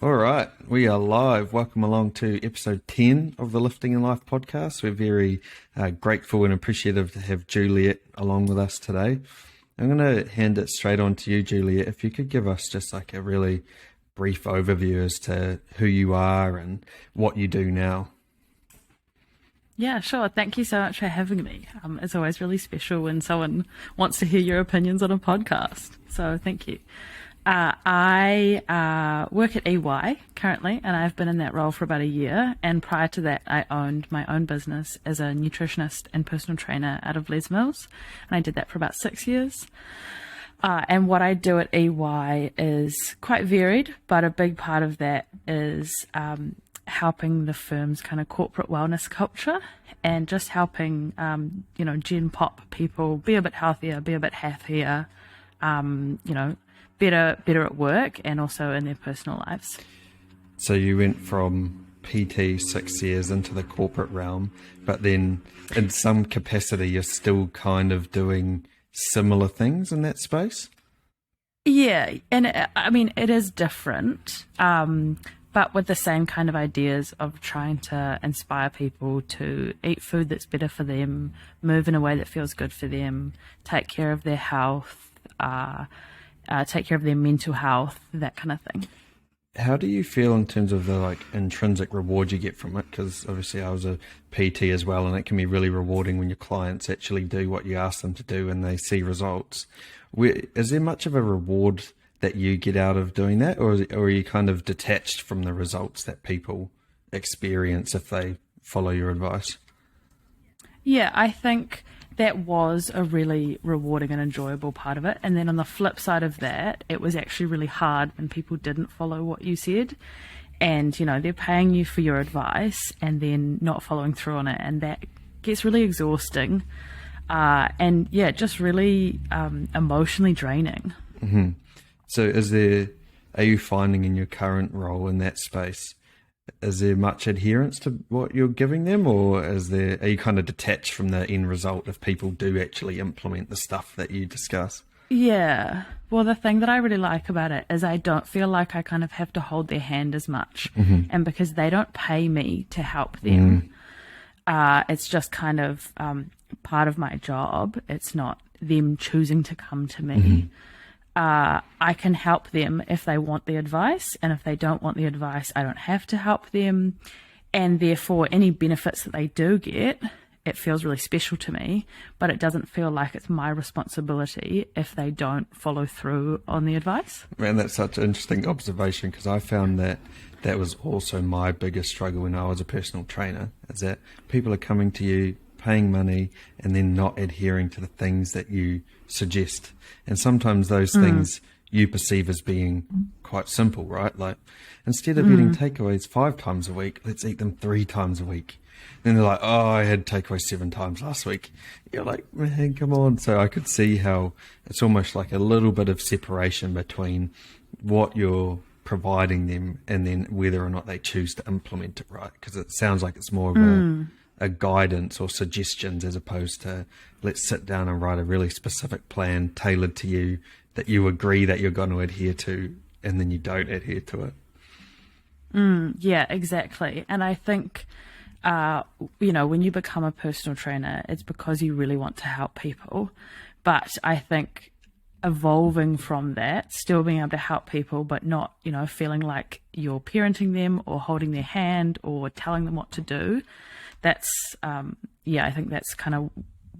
All right, we are live. Welcome along to episode 10 of the Lifting in Life podcast. We're very grateful and appreciative to have Juliet along with us today. I'm going to hand it straight on to you, Juliet. If you could give us just like a really brief overview as to who you are and what you do now. Yeah, sure. Thank you so much for having me. It's always really special when someone wants to hear your opinions on a podcast. So thank you. I work at EY currently, and I've been in that role for about a year. And prior to that, I owned my own business as a nutritionist and personal trainer out of Les Mills. And I did that for about 6 years. And what I do at EY is quite varied, but a big part of that is helping the firm's kind of corporate wellness culture and just helping, gen pop people be a bit healthier, be a bit happier, better at work and also in their personal lives. So you went from PT 6 years into the corporate realm, but then in some capacity, you're still kind of doing similar things in that space? Yeah, and it is different, but with the same kind of ideas of trying to inspire people to eat food that's better for them, move in a way that feels good for them, take care of their health, take care of their mental health, that kind of thing. How do you feel in terms of the intrinsic reward you get from it? Because obviously I was a PT as well, and it can be really rewarding when your clients actually do what you ask them to do and they see results. Is there much of a reward that you get out of doing that, or are you kind of detached from the results that people experience if they follow your advice? Yeah, I think that was a really rewarding and enjoyable part of it. And then on the flip side of that, it was actually really hard when people didn't follow what you said. And, they're paying you for your advice and then not following through on it. And that gets really exhausting. Just really emotionally draining. Mm-hmm. So are you finding in your current role in that space, is there much adherence to what you're giving them, or are you kind of detached from the end result if people do actually implement the stuff that you discuss? Yeah. Well, the thing that I really like about it is I don't feel like I kind of have to hold their hand as much. Mm-hmm. And because they don't pay me to help them, it's just kind of part of my job. It's not them choosing to come to me. Mm-hmm. I can help them if they want the advice, and if they don't want the advice, I don't have to help them. And therefore, any benefits that they do get, it feels really special to me, but it doesn't feel like it's my responsibility if they don't follow through on the advice. Man, that's such an interesting observation, because I found that was also my biggest struggle when I was a personal trainer, is that people are coming to you, paying money, and then not adhering to the things that you suggest. And sometimes those things you perceive as being quite simple, right? Like, instead of eating takeaways 5 times a week, let's eat them 3 times a week. Then they're like, oh, I had takeaways 7 times last week. You're like, man, come on. So I could see how it's almost like a little bit of separation between what you're providing them and then whether or not they choose to implement it, right? Because it sounds like it's more of a guidance or suggestions, as opposed to let's sit down and write a really specific plan tailored to you that you agree that you're going to adhere to, and then you don't adhere to it. Yeah, exactly. And I think, when you become a personal trainer, it's because you really want to help people. But I think evolving from that, still being able to help people, but not, feeling like you're parenting them or holding their hand or telling them what to do. That's, I think that's kind of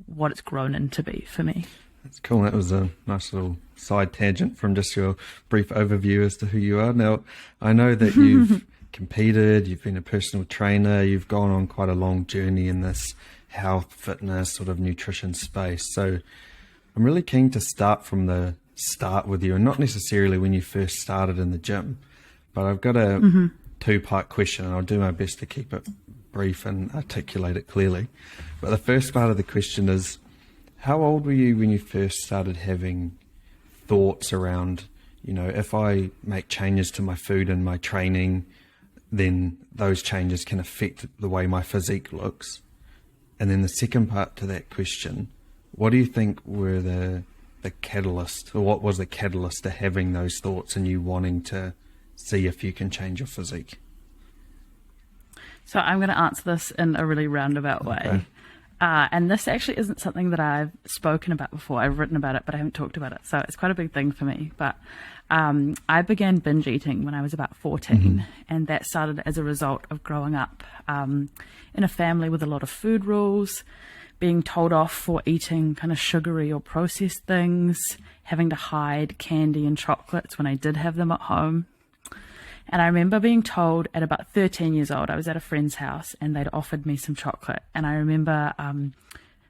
what it's grown into be for me. That's cool. That was a nice little side tangent from just your brief overview as to who you are. Now, I know that you've competed, you've been a personal trainer, you've gone on quite a long journey in this health, fitness, sort of nutrition space. So I'm really keen to start from the start with you, and not necessarily when you first started in the gym, but I've got a 2-part question, and I'll do my best to keep it brief and articulate it clearly. But the first part of the question is, how old were you when you first started having thoughts around, if I make changes to my food and my training, then those changes can affect the way my physique looks? And then the second part to that question, what do you think were the catalyst, or what was the catalyst to having those thoughts and you wanting to see if you can change your physique? So I'm going to answer this in a really roundabout way. Okay. And this actually isn't something that I've spoken about before. I've written about it, but I haven't talked about it. So it's quite a big thing for me. But I began binge eating when I was about 14. And that started as a result of growing up in a family with a lot of food rules, being told off for eating kind of sugary or processed things, having to hide candy and chocolates when I did have them at home. And I remember being told at about 13 years old, I was at a friend's house and they'd offered me some chocolate. And I remember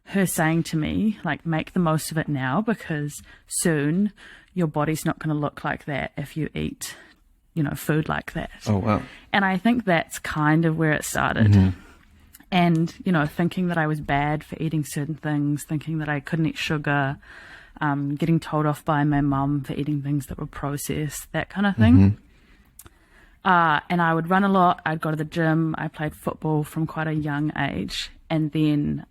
her saying to me, like, make the most of it now, because soon your body's not going to look like that if you eat, food like that. Oh, wow. And I think that's kind of where it started. And, thinking that I was bad for eating certain things, thinking that I couldn't eat sugar, getting told off by my mum for eating things that were processed, that kind of thing. And I would run a lot. I'd go to the gym. I played football from quite a young age. And then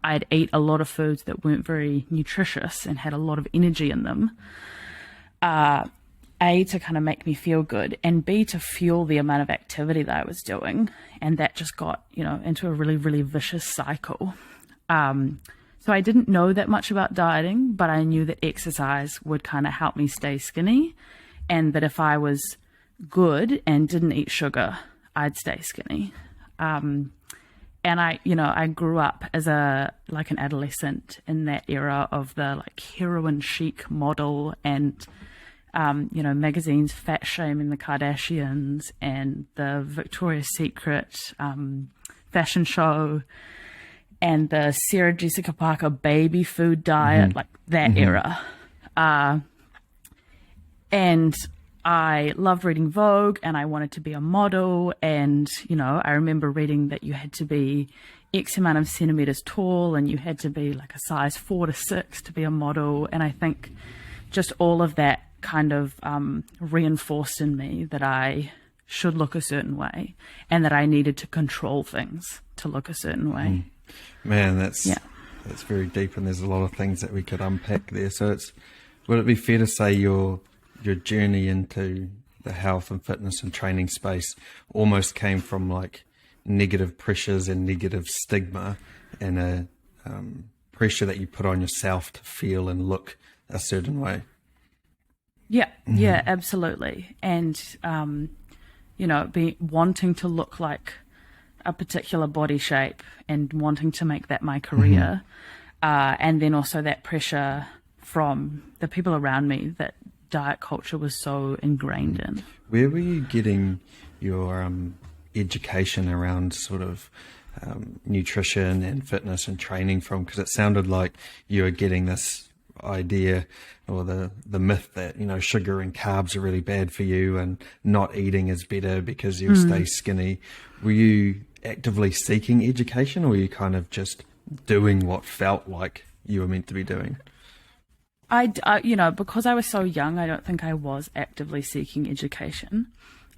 I'd eat a lot of foods that weren't very nutritious and had a lot of energy in them. A, to kind of make me feel good, and B, to fuel the amount of activity that I was doing. And that just got, into a really, really vicious cycle. So I didn't know that much about dieting, but I knew that exercise would kind of help me stay skinny, and that if I was good and didn't eat sugar, I'd stay skinny. And I grew up as an adolescent in that era of the heroin chic model and, magazines fat shaming the Kardashians and the Victoria's Secret fashion show and the Sarah Jessica Parker baby food diet, that era. And I loved reading Vogue and I wanted to be a model. And, I remember reading that you had to be X amount of centimeters tall and you had to be like a size 4 to 6 to be a model. And I think just all of that kind of reinforced in me that I should look a certain way and that I needed to control things to look a certain way. Man, that's very deep, and there's a lot of things that we could unpack there. So would it be fair to say your journey into the health and fitness and training space almost came from negative pressures and negative stigma and a pressure that you put on yourself to feel and look a certain way? Yeah, absolutely. And, wanting to look like a particular body shape and wanting to make that my career. And then also that pressure from the people around me that diet culture was so ingrained in. Where were you getting your education around sort of nutrition and fitness and training from? Because it sounded like you were getting this idea or the myth that sugar and carbs are really bad for you and not eating is better because you'll stay skinny. Were you actively seeking education, or were you kind of just doing what felt like you were meant to be doing? I because I was so young, I don't think I was actively seeking education.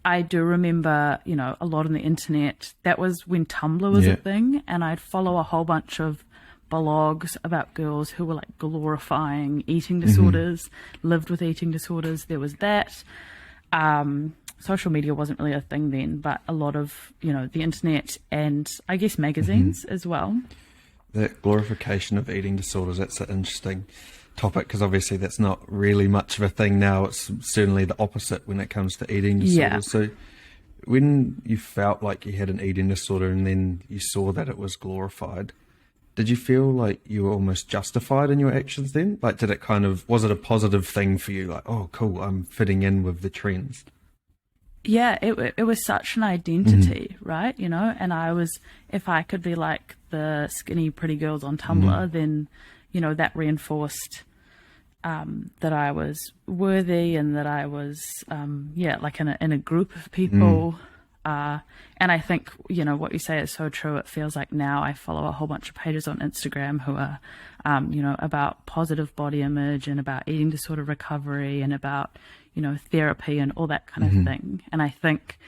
I do remember, a lot on the internet. That was when Tumblr was a thing, and I'd follow a whole bunch of blogs about girls who were glorifying eating disorders, lived with eating disorders. There was that. Social media wasn't really a thing then, but a lot of, the internet and I guess magazines as well. That glorification of eating disorders, that's an interesting topic, because obviously that's not really much of a thing now. It's certainly the opposite when it comes to eating disorders. So when you felt like you had an eating disorder and then you saw that it was glorified, did you feel like you were almost justified in your actions then? Did it was it a positive thing for you? Oh, cool, I'm fitting in with the trends. Yeah, it was such an identity, right? And I was, if I could be like the skinny pretty girls on Tumblr, then, that reinforced that I was worthy and that I was, in a group of people. And I think, what you say is so true. It feels like now I follow a whole bunch of pages on Instagram who are, about positive body image and about eating disorder recovery and about, therapy and all that kind of thing. And I think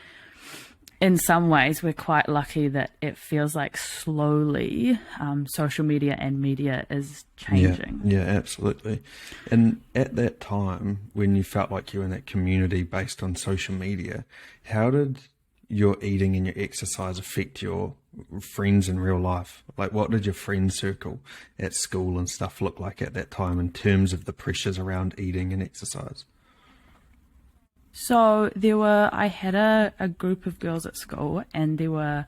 in some ways, we're quite lucky that it feels like slowly social media and media is changing. Yeah, absolutely. And at that time, when you felt like you were in that community based on social media, how did your eating and your exercise affect your friends in real life? Like, what did your friend circle at school and stuff look like at that time in terms of the pressures around eating and exercise? So I had a group of girls at school, and there were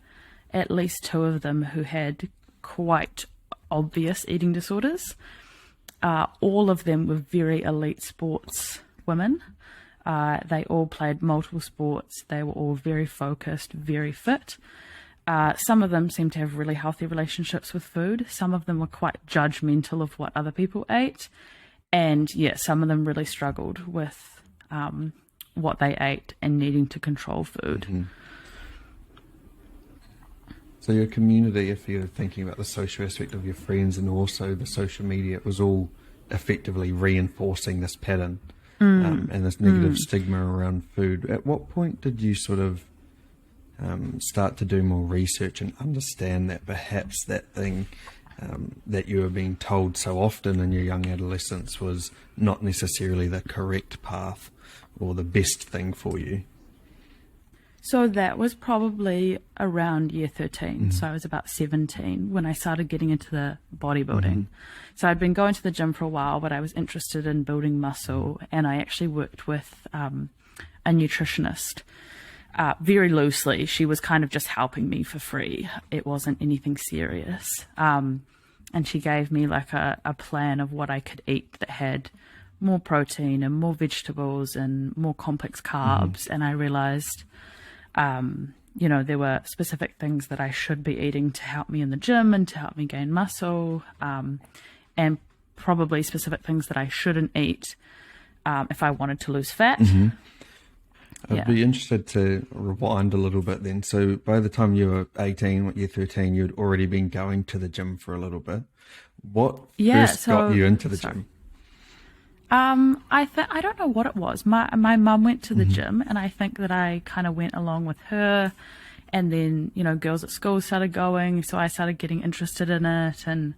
at least two of them who had quite obvious eating disorders. All of them were very elite sports women. They all played multiple sports. They were all very focused, very fit. Some of them seemed to have really healthy relationships with food. Some of them were quite judgmental of what other people ate. And some of them really struggled with what they ate and needing to control food. Mm-hmm. So your community, if you're thinking about the social aspect of your friends and also the social media, it was all effectively reinforcing this pattern and this negative stigma around food. At what point did you sort of start to do more research and understand that perhaps that thing that you were being told so often in your young adolescence was not necessarily the correct path or the best thing for you? So that was probably around year 13. So I was about 17 when I started getting into the bodybuilding. So I'd been going to the gym for a while, but I was interested in building muscle, and I actually worked with a nutritionist very loosely. She was kind of just helping me for free. It wasn't anything serious. And she gave me like a plan of what I could eat that had more protein and more vegetables and more complex carbs. And I realized, there were specific things that I should be eating to help me in the gym and to help me gain muscle, and probably specific things that I shouldn't eat if I wanted to lose fat. I'd be interested to rewind a little bit then. So by the time you were 18, year 13, you'd already been going to the gym for a little bit. What first got you into the gym? I don't know what it was. My mum went to the gym, and I think that I kind of went along with her, and then, girls at school started going, so I started getting interested in it. And,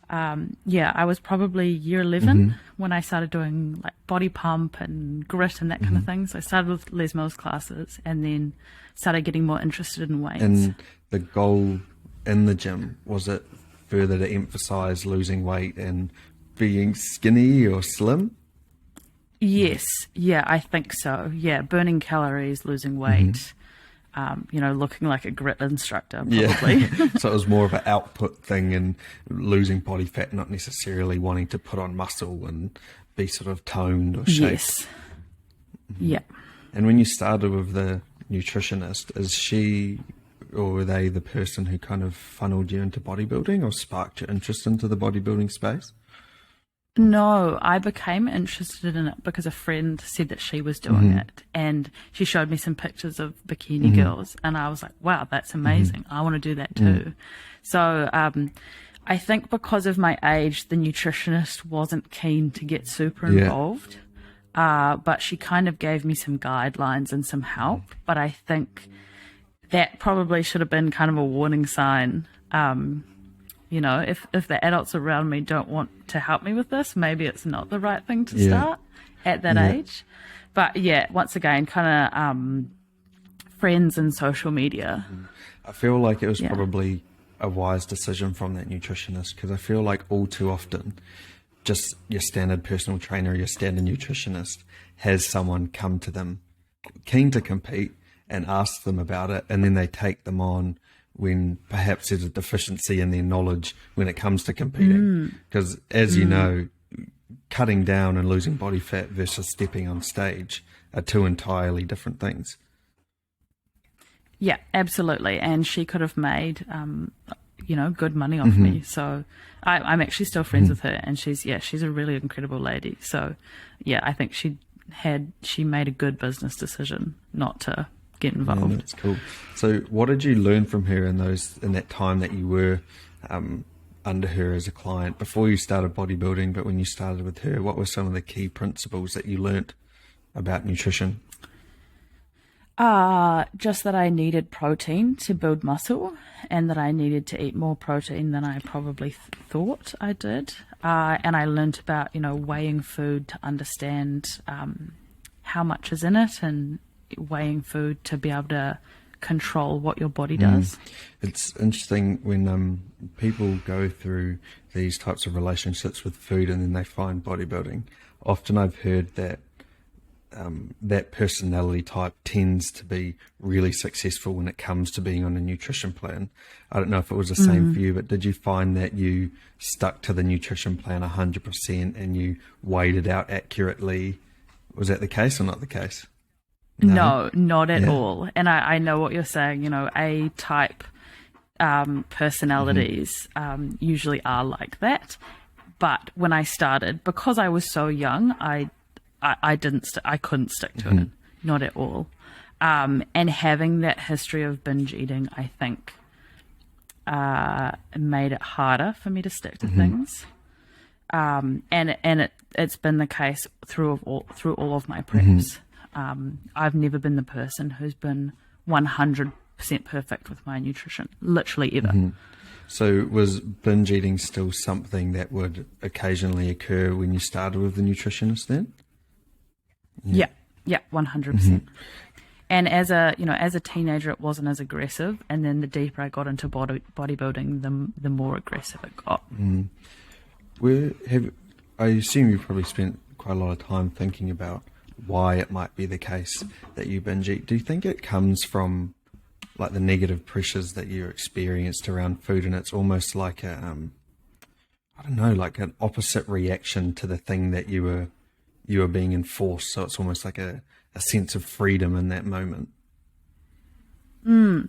I was probably year 11 when I started doing like body pump and grit and that kind of thing. So I started with Les Mills classes and then started getting more interested in weights. And the goal in the gym, was it further to emphasize losing weight and being skinny or slim? Yes. Yeah, I think so. Yeah. Burning calories, losing weight, looking like a grit instructor, probably. Yeah. So it was more of an output thing and losing body fat, not necessarily wanting to put on muscle and be sort of toned or shaped. Yes. Yeah. And when you started with the nutritionist, is she or were they the person who kind of funneled you into bodybuilding or sparked your interest into the bodybuilding space? No, I became interested in it because a friend said that she was doing it, and she showed me some pictures of bikini girls, and I was like, wow, that's amazing. I want to do that too. So I think because of my age, the nutritionist wasn't keen to get super involved, but she kind of gave me some guidelines and some help. But I think that probably should have been kind of a warning sign. If the adults around me don't want to help me with this, maybe it's not the right thing to start at that age. But once again, kind of friends and social media. I feel like it was probably a wise decision from that nutritionist, because I feel like all too often just your standard personal trainer, your standard nutritionist has someone come to them keen to compete and ask them about it, and then they take them on when perhaps there's a deficiency in their knowledge when it comes to competing. Because as you know, cutting down and losing body fat versus stepping on stage are two entirely different things. Yeah, absolutely. And she could have made, good money off me. So I'm actually still friends with her, and she's a really incredible lady. So I think she made a good business decision not to get involved. Yeah, that's cool. So what did you learn from her in that time that you were under her as a client before you started bodybuilding, but when you started with her, what were some of the key principles that you learnt about nutrition? Just that I needed protein to build muscle and that I needed to eat more protein than I probably thought I did. And I learnt about, weighing food to understand how much is in it, and weighing food to be able to control what your body does. It's interesting when people go through these types of relationships with food and then they find bodybuilding. Often I've heard that that personality type tends to be really successful when it comes to being on a nutrition plan. I don't know if it was the same for you, but did you find that you stuck to the nutrition plan 100% and you weighed it out accurately? Was that the case or not the case? No, not at all. And I know what you're saying. A-type personalities usually are like that. But when I started, because I was so young, I couldn't stick to it, not at all. And having that history of binge eating, I think, made it harder for me to stick to things. And it's been the case through all of my preps. I've never been the person who's been 100% perfect with my nutrition, literally ever. So was binge eating still something that would occasionally occur when you started with the nutritionist then? Yeah, 100%. And as a teenager, it wasn't as aggressive. And then the deeper I got into bodybuilding, the more aggressive it got. I assume you probably spent quite a lot of time thinking about why it might be the case that you binge eat. Do you think it comes from like the negative pressures that you experienced around food, and it's almost like like an opposite reaction to the thing that you were being enforced? So it's almost like a sense of freedom in that moment.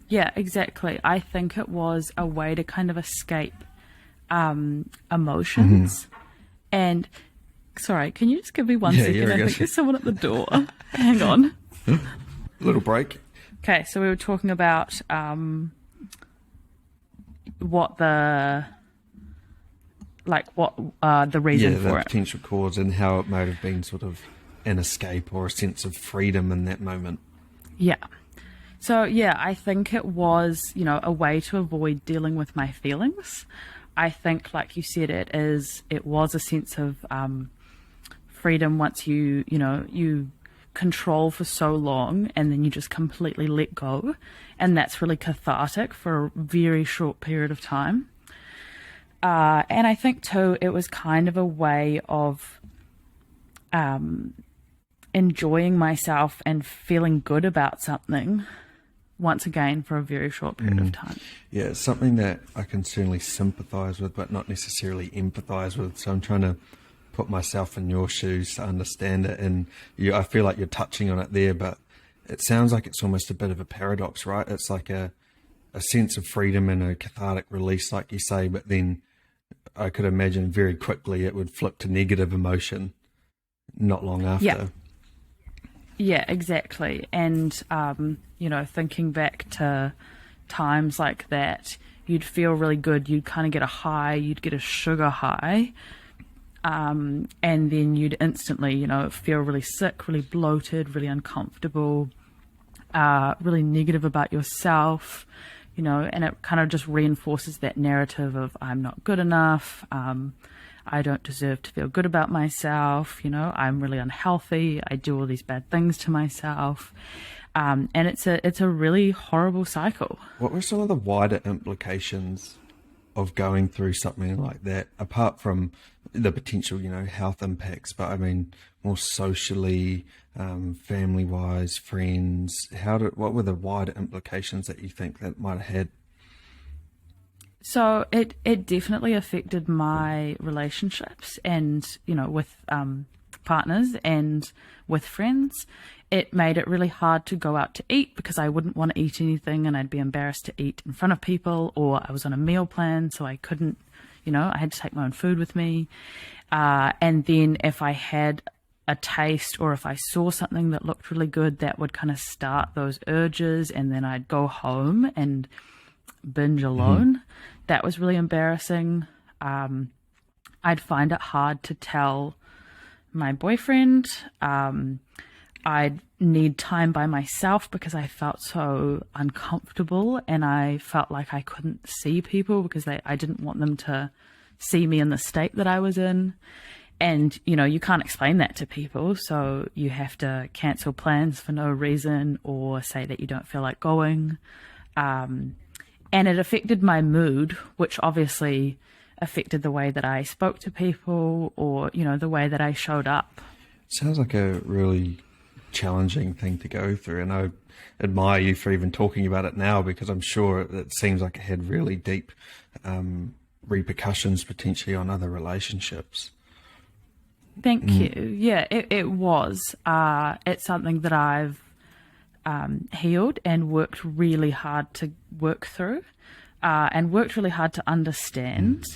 Yeah, exactly. I think it was a way to kind of escape emotions. And sorry, can you just give me one second? I think there's someone at the door. Hang on. Little break. Okay, so we were talking about what the reason for it. Potential cause, and how it might have been sort of an escape or a sense of freedom in that moment. Yeah. So yeah, I think it was, a way to avoid dealing with my feelings. I think, like you said, it was a sense of freedom once you control for so long and then you just completely let go, and that's really cathartic for a very short period of time. And I think too, it was kind of a way of enjoying myself and feeling good about something once again for a very short period of time. Yeah, it's something that I can certainly sympathize with, but not necessarily empathize with. So I'm trying to put myself in your shoes to understand it. And I feel like you're touching on it there, but it sounds like it's almost a bit of a paradox, right? It's like a sense of freedom and a cathartic release, like you say, but then I could imagine very quickly it would flip to negative emotion not long after. Yeah, exactly. And, thinking back to times like that, you'd feel really good. You'd kind of get a high, you'd get a sugar high. And then you'd instantly, feel really sick, really bloated, really uncomfortable, really negative about yourself, and it kind of just reinforces that narrative of I'm not good enough. I don't deserve to feel good about myself. I'm really unhealthy. I do all these bad things to myself. And it's a really horrible cycle. What were some of the wider implications of going through something like that, apart from the potential, health impacts, but I mean, more socially, family-wise, friends? What were the wider implications that you think that might have had? So it definitely affected my relationships and, with partners and with friends. It made it really hard to go out to eat because I wouldn't want to eat anything and I'd be embarrassed to eat in front of people, or I was on a meal plan, so I couldn't, I had to take my own food with me. And then if I had a taste or if I saw something that looked really good, that would kind of start those urges, and then I'd go home and binge alone. That was really embarrassing. I'd find it hard to tell my boyfriend. I'd need time by myself because I felt so uncomfortable, and I felt like I couldn't see people because I didn't want them to see me in the state that I was in. And, you know, you can't explain that to people, so you have to cancel plans for no reason or say that you don't feel like going. And it affected my mood, which obviously affected the way that I spoke to people, or, you know, the way that I showed up. Sounds like a really challenging thing to go through, and I admire you for even talking about it now, because I'm sure it seems like it had really deep repercussions potentially on other relationships. Thank you. Yeah, it was. It's something that I've healed and worked really hard to work through, and worked really hard to understand.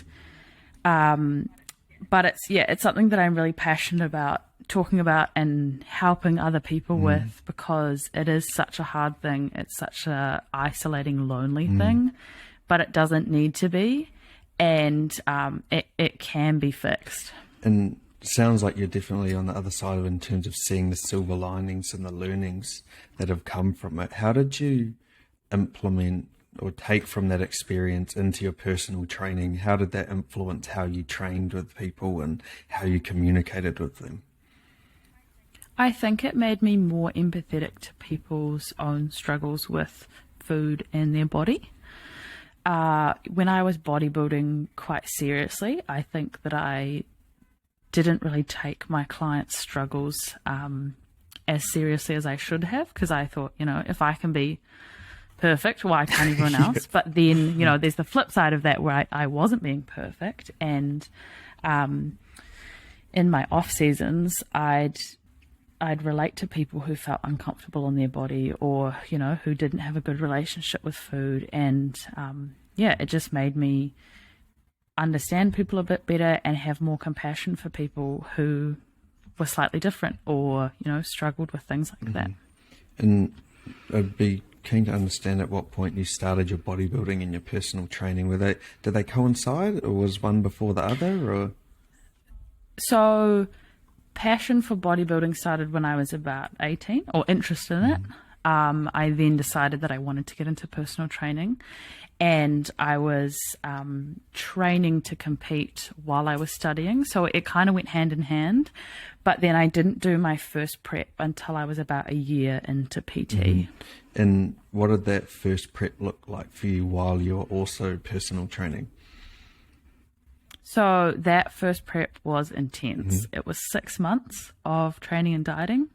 But it's something that I'm really passionate about talking about and helping other people with, because it is such a hard thing. It's such a isolating, lonely thing, but it doesn't need to be, and it can be fixed. And sounds like you're definitely on the other side of it in terms of seeing the silver linings and the learnings that have come from it. How did you implement or take from that experience into your personal training? How did that influence how you trained with people and how you communicated with them? I think it made me more empathetic to people's own struggles with food and their body. When I was bodybuilding quite seriously, I think that I didn't really take my clients' struggles as seriously as I should have, because I thought, you know, if I can be perfect, why can't everyone else? But then, you know, there's the flip side of that where I wasn't being perfect, and in my off seasons, I'd relate to people who felt uncomfortable in their body, or, you know, who didn't have a good relationship with food, and it just made me understand people a bit better and have more compassion for people who were slightly different, or, you know, struggled with things like that. And I'd be keen to understand at what point you started your bodybuilding and your personal training. Did they coincide, or was one before the other? Or so passion for bodybuilding started when I was about 18, or interest in it. I then decided that I wanted to get into personal training, and I was training to compete while I was studying. So it kind of went hand in hand, but then I didn't do my first prep until I was about a year into PT. And what did that first prep look like for you while you were also personal training? So that first prep was intense. It was 6 months of training and dieting.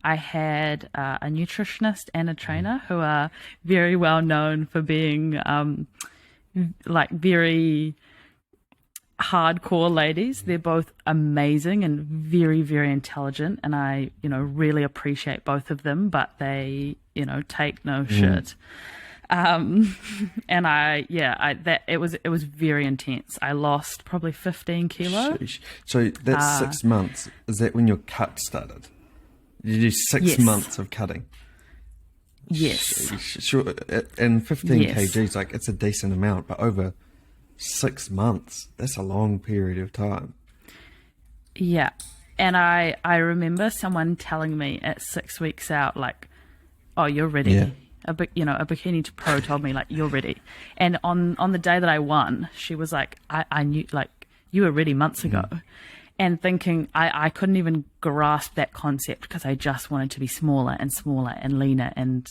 I had a nutritionist and a trainer who are very well known for being like very hardcore ladies. They're both amazing and very, very intelligent, and I, you know, really appreciate both of them, but they, you know, take no shit. And it was very intense. I lost probably 15 kilos. Sheesh. So that's 6 months. Is that when your cut started? Did you do 6 Yes. months of cutting? Yes. Sure. And 15 Yes. kgs, like, it's a decent amount, but over 6 months, that's a long period of time. Yeah. And I remember someone telling me at 6 weeks out, like, oh, you're ready. Yeah. A Bikini to Pro told me, like, you're ready. And on the day that I won, she was like, I knew, like, you were ready months ago. And thinking, I couldn't even grasp that concept, because I just wanted to be smaller and smaller and leaner. And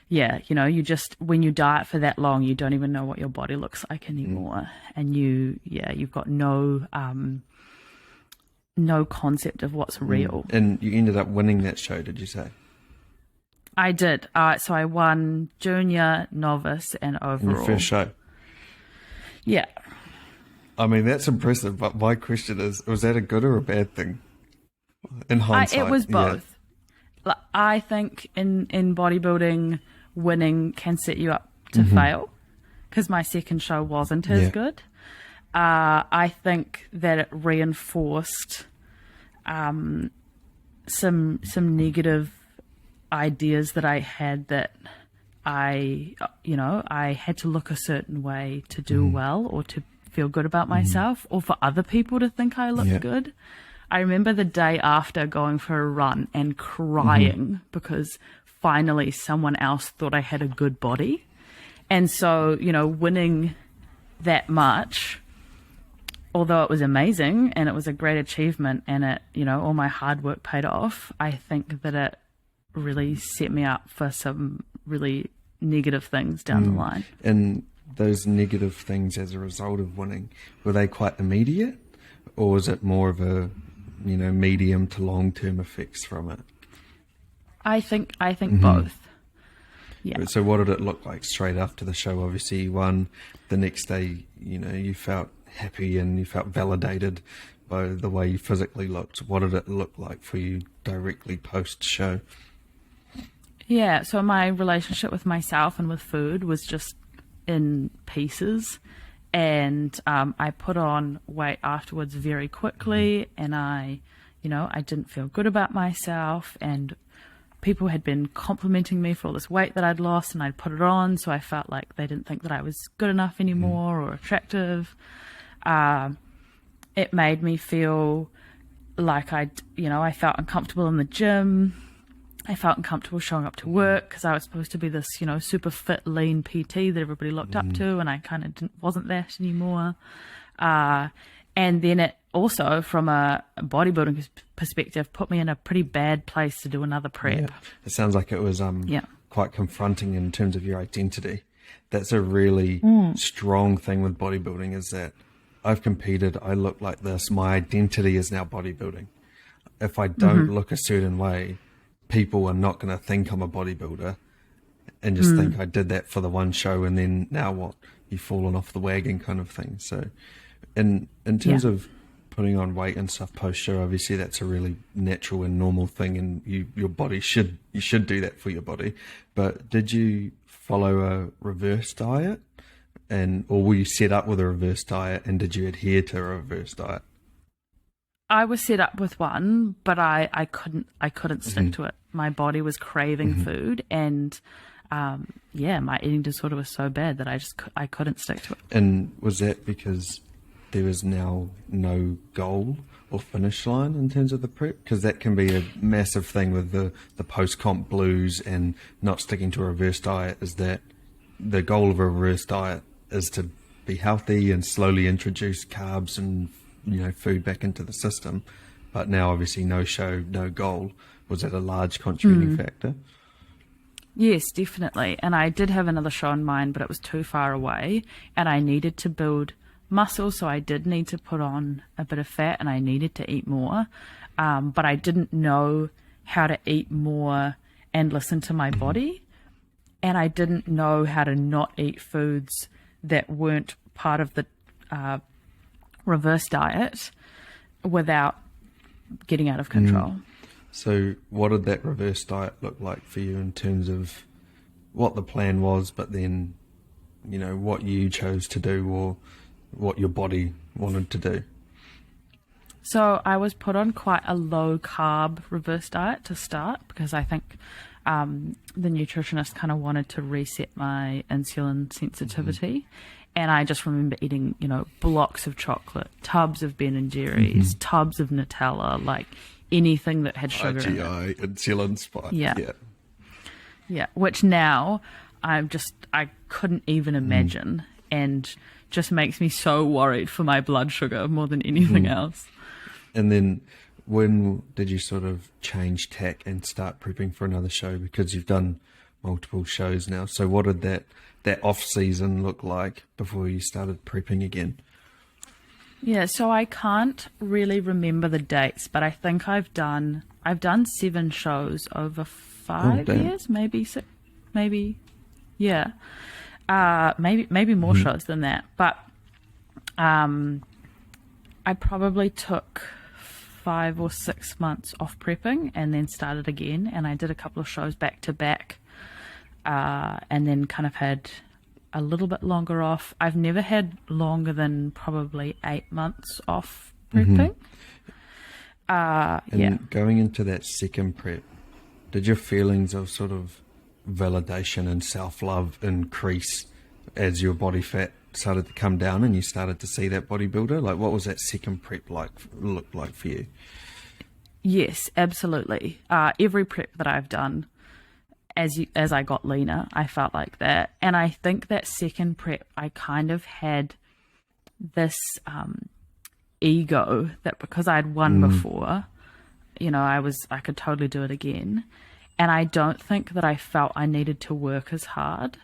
yeah, you know, you just, when you diet for that long, you don't even know what your body looks like anymore. And you've got no concept of what's real. And you ended up winning that show, did you say? I did. So I won junior, novice, and overall. In your first show? Yeah. I mean, that's impressive, but my question is, was that a good or a bad thing? In hindsight. It was both. Like, I think in bodybuilding, winning can set you up to fail, because my second show wasn't as good. I think that it reinforced some negative ideas that I had, that I had to look a certain way to do well, or to feel good about myself, or for other people to think I looked good. I remember the day after going for a run and crying because finally someone else thought I had a good body. And so, winning that much, although it was amazing and it was a great achievement and it, all my hard work paid off, I think that it really set me up for some really negative things down the line. And those negative things as a result of winning, were they quite immediate, or was it more of a, medium to long-term effects from it? I think both. Yeah. So what did it look like straight after the show? Obviously you won. The next day, you felt happy and you felt validated by the way you physically looked. What did it look like for you directly post-show? Yeah, so my relationship with myself and with food was just in pieces. And I put on weight afterwards very quickly, and I didn't feel good about myself, and people had been complimenting me for all this weight that I'd lost, and I'd put it on, so I felt like they didn't think that I was good enough anymore or attractive. It made me feel like I felt uncomfortable in the gym. I felt uncomfortable showing up to work because I was supposed to be this, super fit, lean PT that everybody looked up to, and I kind of wasn't that anymore. And then it also, from a bodybuilding perspective, put me in a pretty bad place to do another prep. Yeah. It sounds like it was quite confronting in terms of your identity. That's a really strong thing with bodybuilding, is that I've competed, I look like this, my identity is now bodybuilding. If I don't look a certain way, people are not going to think I'm a bodybuilder and just think I did that for the one show, and then now what? You've fallen off the wagon kind of thing. So in terms of putting on weight and stuff post-show, obviously that's a really natural and normal thing, and your body should do that for your body. But did you follow a reverse diet, or were you set up with a reverse diet, and did you adhere to a reverse diet? I was set up with one, but I couldn't stick to it. My body was craving food, and my eating disorder was so bad that I couldn't stick to it. And was that because there was now no goal or finish line in terms of the prep? Because that can be a massive thing with the post-comp blues and not sticking to a reverse diet, is that the goal of a reverse diet is to be healthy and slowly introduce carbs and food back into the system. But now obviously no show, no goal. Was that a large contributing factor? Yes, definitely. And I did have another show in mind, but it was too far away, and I needed to build muscle, so I did need to put on a bit of fat, and I needed to eat more. But I didn't know how to eat more and listen to my body. And I didn't know how to not eat foods that weren't part of the reverse diet without getting out of control. So what did that reverse diet look like for you in terms of what the plan was, but then, what you chose to do or what your body wanted to do? So I was put on quite a low carb reverse diet to start, because I think the nutritionist kind of wanted to reset my insulin sensitivity. And I just remember eating, blocks of chocolate, tubs of Ben and Jerry's, tubs of Nutella, like anything that had sugar in it. IGI, insulin spike. Yeah. Which now I couldn't even imagine, and just makes me so worried for my blood sugar more than anything else. And then when did you sort of change tack and start prepping for another show? Because you've done multiple shows now. So what did that off season look like before you started prepping again? Yeah, so I can't really remember the dates, but I think I've done 7 shows over 5 years, maybe 6, maybe more shows than that. But I probably took 5 or 6 months off prepping and then started again, and I did a couple of shows back to back, and then kind of had a little bit longer off. I've never had longer than probably 8 months off prepping. Going into that second prep, did your feelings of sort of validation and self-love increase as your body fat started to come down and you started to see that bodybuilder? Like, what was that second prep look like for you? Yes, absolutely. Every prep that I've done, as I got leaner, I felt like that. And I think that second prep, I kind of had this ego that because I'd won before, you know, I could totally do it again. And I don't think that I felt I needed to work as hard.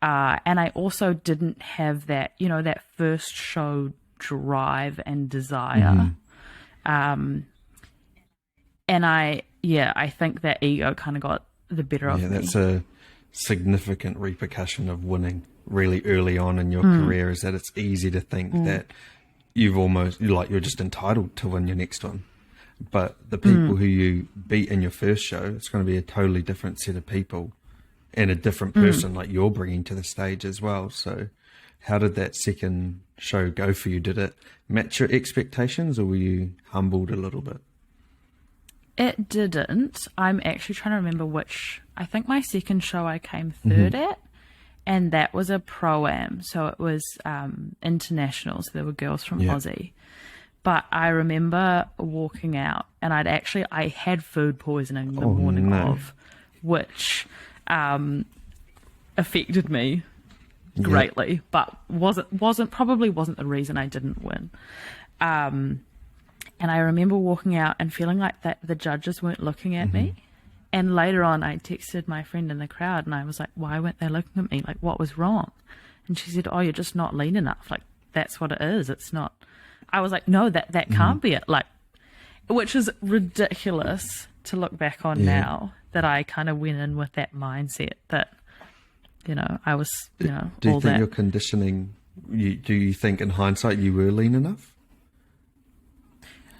And I also didn't have that, you know, that first show drive and desire. And I think that ego kind of got the better of me. Yeah, that's a significant repercussion of winning really early on in your career, is that it's easy to think that you're just entitled to win your next one. But the people who you beat in your first show, it's going to be a totally different set of people and a different person like you're bringing to the stage as well. So how did that second show go for you? Did it match your expectations, or were you humbled a little bit? It didn't. I'm actually trying to remember which. I think my second show I came third at, and that was a pro-am. So it was international. So there were girls from Aussie. But I remember walking out, and I had food poisoning the morning of, which affected me greatly, but probably wasn't the reason I didn't win. And I remember walking out and feeling like that the judges weren't looking at me. And later on, I texted my friend in the crowd, and I was like, "Why weren't they looking at me? Like, what was wrong?" And she said, "Oh, you're just not lean enough. Like, that's what it is. It's not." I was like, "No, that can't be it." Like, which is ridiculous to look back on now, that I kind of went in with that mindset that, you know, I was, you know, do you all think that. your conditioning, do you think in hindsight you were lean enough?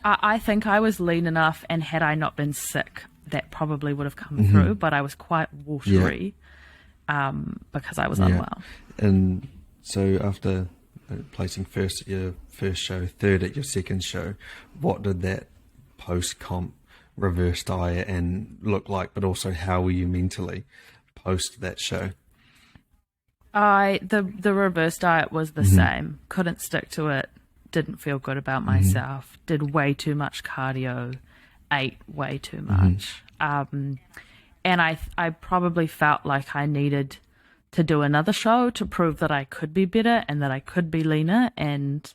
I think I was lean enough, and had I not been sick, that probably would have come through, but I was quite watery because I was unwell. And so after placing first at your first show, third at your second show, what did that post-comp reverse diet and look like, but also how were you mentally post that show? The reverse diet was the same. Couldn't stick to it. Didn't feel good about myself. Did way too much cardio. Ate way too much. And I probably felt like I needed to do another show to prove that I could be better and that I could be leaner. And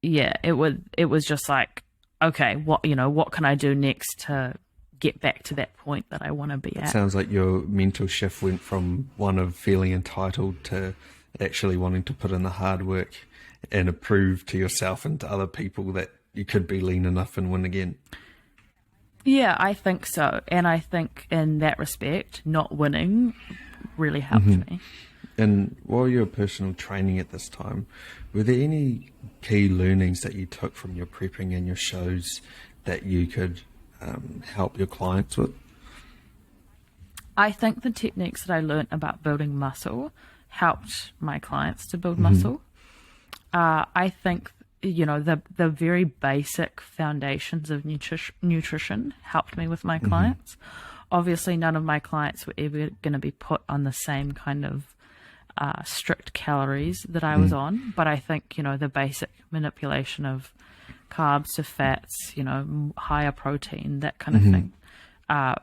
it was just like, okay, what can I do next to get back to that point that I want to be at? It sounds like your mental shift went from one of feeling entitled to actually wanting to put in the hard work and prove to yourself and to other people that you could be lean enough and win again. Yeah, I think so. And I think in that respect, not winning really helped me. And while you were personal training at this time, were there any key learnings that you took from your prepping and your shows that you could help your clients with? I think the techniques that I learned about building muscle helped my clients to build muscle. I think, you know, the very basic foundations of nutrition helped me with my clients. Obviously, none of my clients were ever going to be put on the same kind of strict calories that I was on. But I think, you know, the basic manipulation of carbs to fats, you know, higher protein, that kind of thing,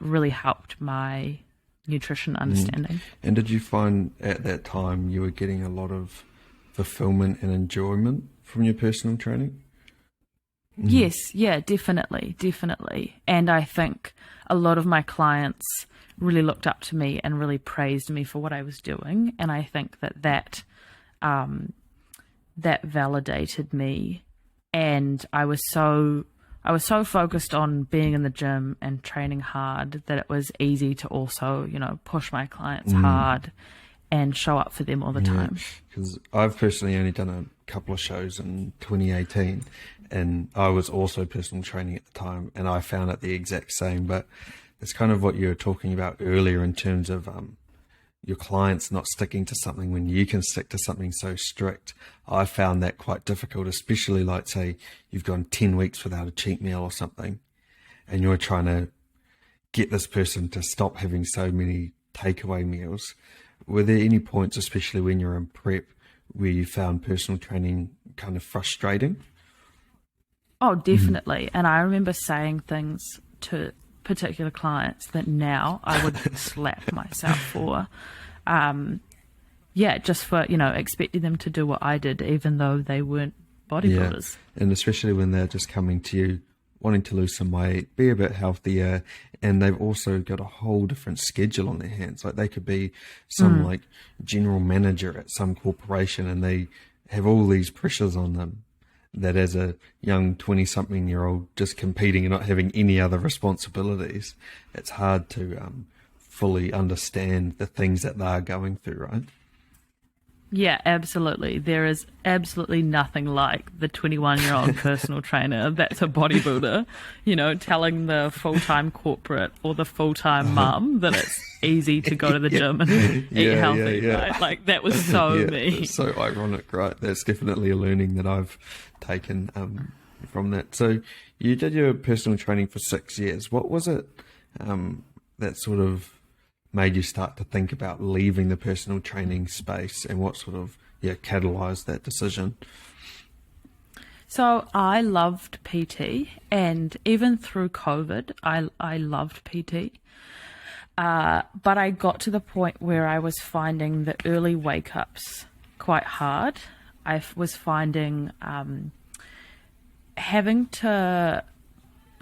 really helped my nutrition understanding. And did you find at that time you were getting a lot of fulfillment and enjoyment from your personal training? Yes, yeah, definitely. And I think a lot of my clients really looked up to me and really praised me for what I was doing. And I think that validated me. And I was so focused on being in the gym and training hard that it was easy to also, you know, push my clients hard and show up for them all the time. Because I've personally only done a couple of shows in 2018, and I was also personal training at the time, and I found it the exact same. But it's kind of what you were talking about earlier in terms of your clients not sticking to something when you can stick to something so strict. I found that quite difficult, especially like, say, you've gone 10 weeks without a cheat meal or something, and you're trying to get this person to stop having so many takeaway meals. were there any points, especially when you're in prep, where you found personal training kind of frustrating? Oh, definitely. And I remember saying things to particular clients that now I would slap myself for. Just for, expecting them to do what I did, even though they weren't bodybuilders. Yeah. And especially when they're just coming to you wanting to lose some weight, be a bit healthier, and they've also got a whole different schedule on their hands. Like they could be some like general manager at some corporation, and they have all these pressures on them that as a young 20-something-year-old just competing and not having any other responsibilities, it's hard to fully understand the things that they're going through, right? Yeah, absolutely. There is absolutely nothing like the 21-year-old personal trainer that's a bodybuilder, telling the full-time corporate or the full-time mum that it's easy to go to the gym and eat healthy, right? Like, that was so me. It's so ironic, right? That's definitely a learning that I've taken from that. So you did your personal training for 6 years. What was it that sort of made you start to think about leaving the personal training space, and what sort of catalyzed that decision? So I loved PT, and even through COVID, I loved PT. But I got to the point where I was finding the early wake-ups quite hard. I was finding having to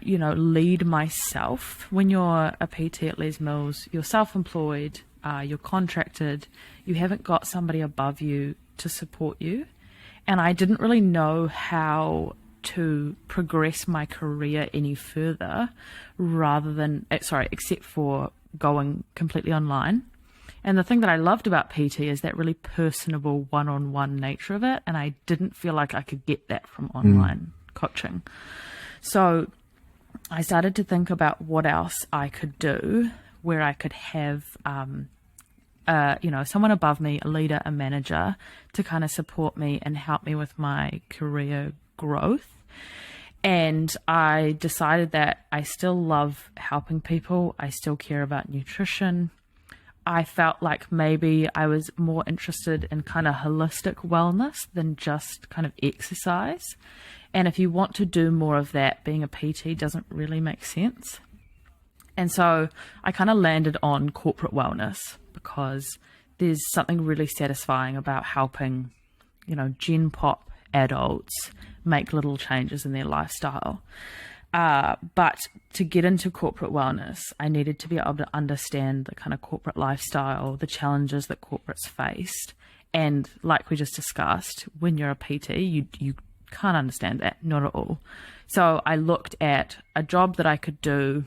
lead myself. When you're a PT at Les Mills, you're self-employed, you're contracted, you haven't got somebody above you to support you. And I didn't really know how to progress my career any further except for going completely online. And the thing that I loved about PT is that really personable one-on-one nature of it. And I didn't feel like I could get that from online coaching. So I started to think about what else I could do where I could have, someone above me, a leader, a manager, to kind of support me and help me with my career growth. And I decided that I still love helping people. I still care about nutrition. I felt like maybe I was more interested in kind of holistic wellness than just kind of exercise. And if you want to do more of that, being a PT doesn't really make sense. And so I kind of landed on corporate wellness because there's something really satisfying about helping, Gen Pop adults make little changes in their lifestyle. But to get into corporate wellness, I needed to be able to understand the kind of corporate lifestyle, the challenges that corporates faced. And like we just discussed, when you're a PT, you can't understand that, not at all. So I looked at a job that I could do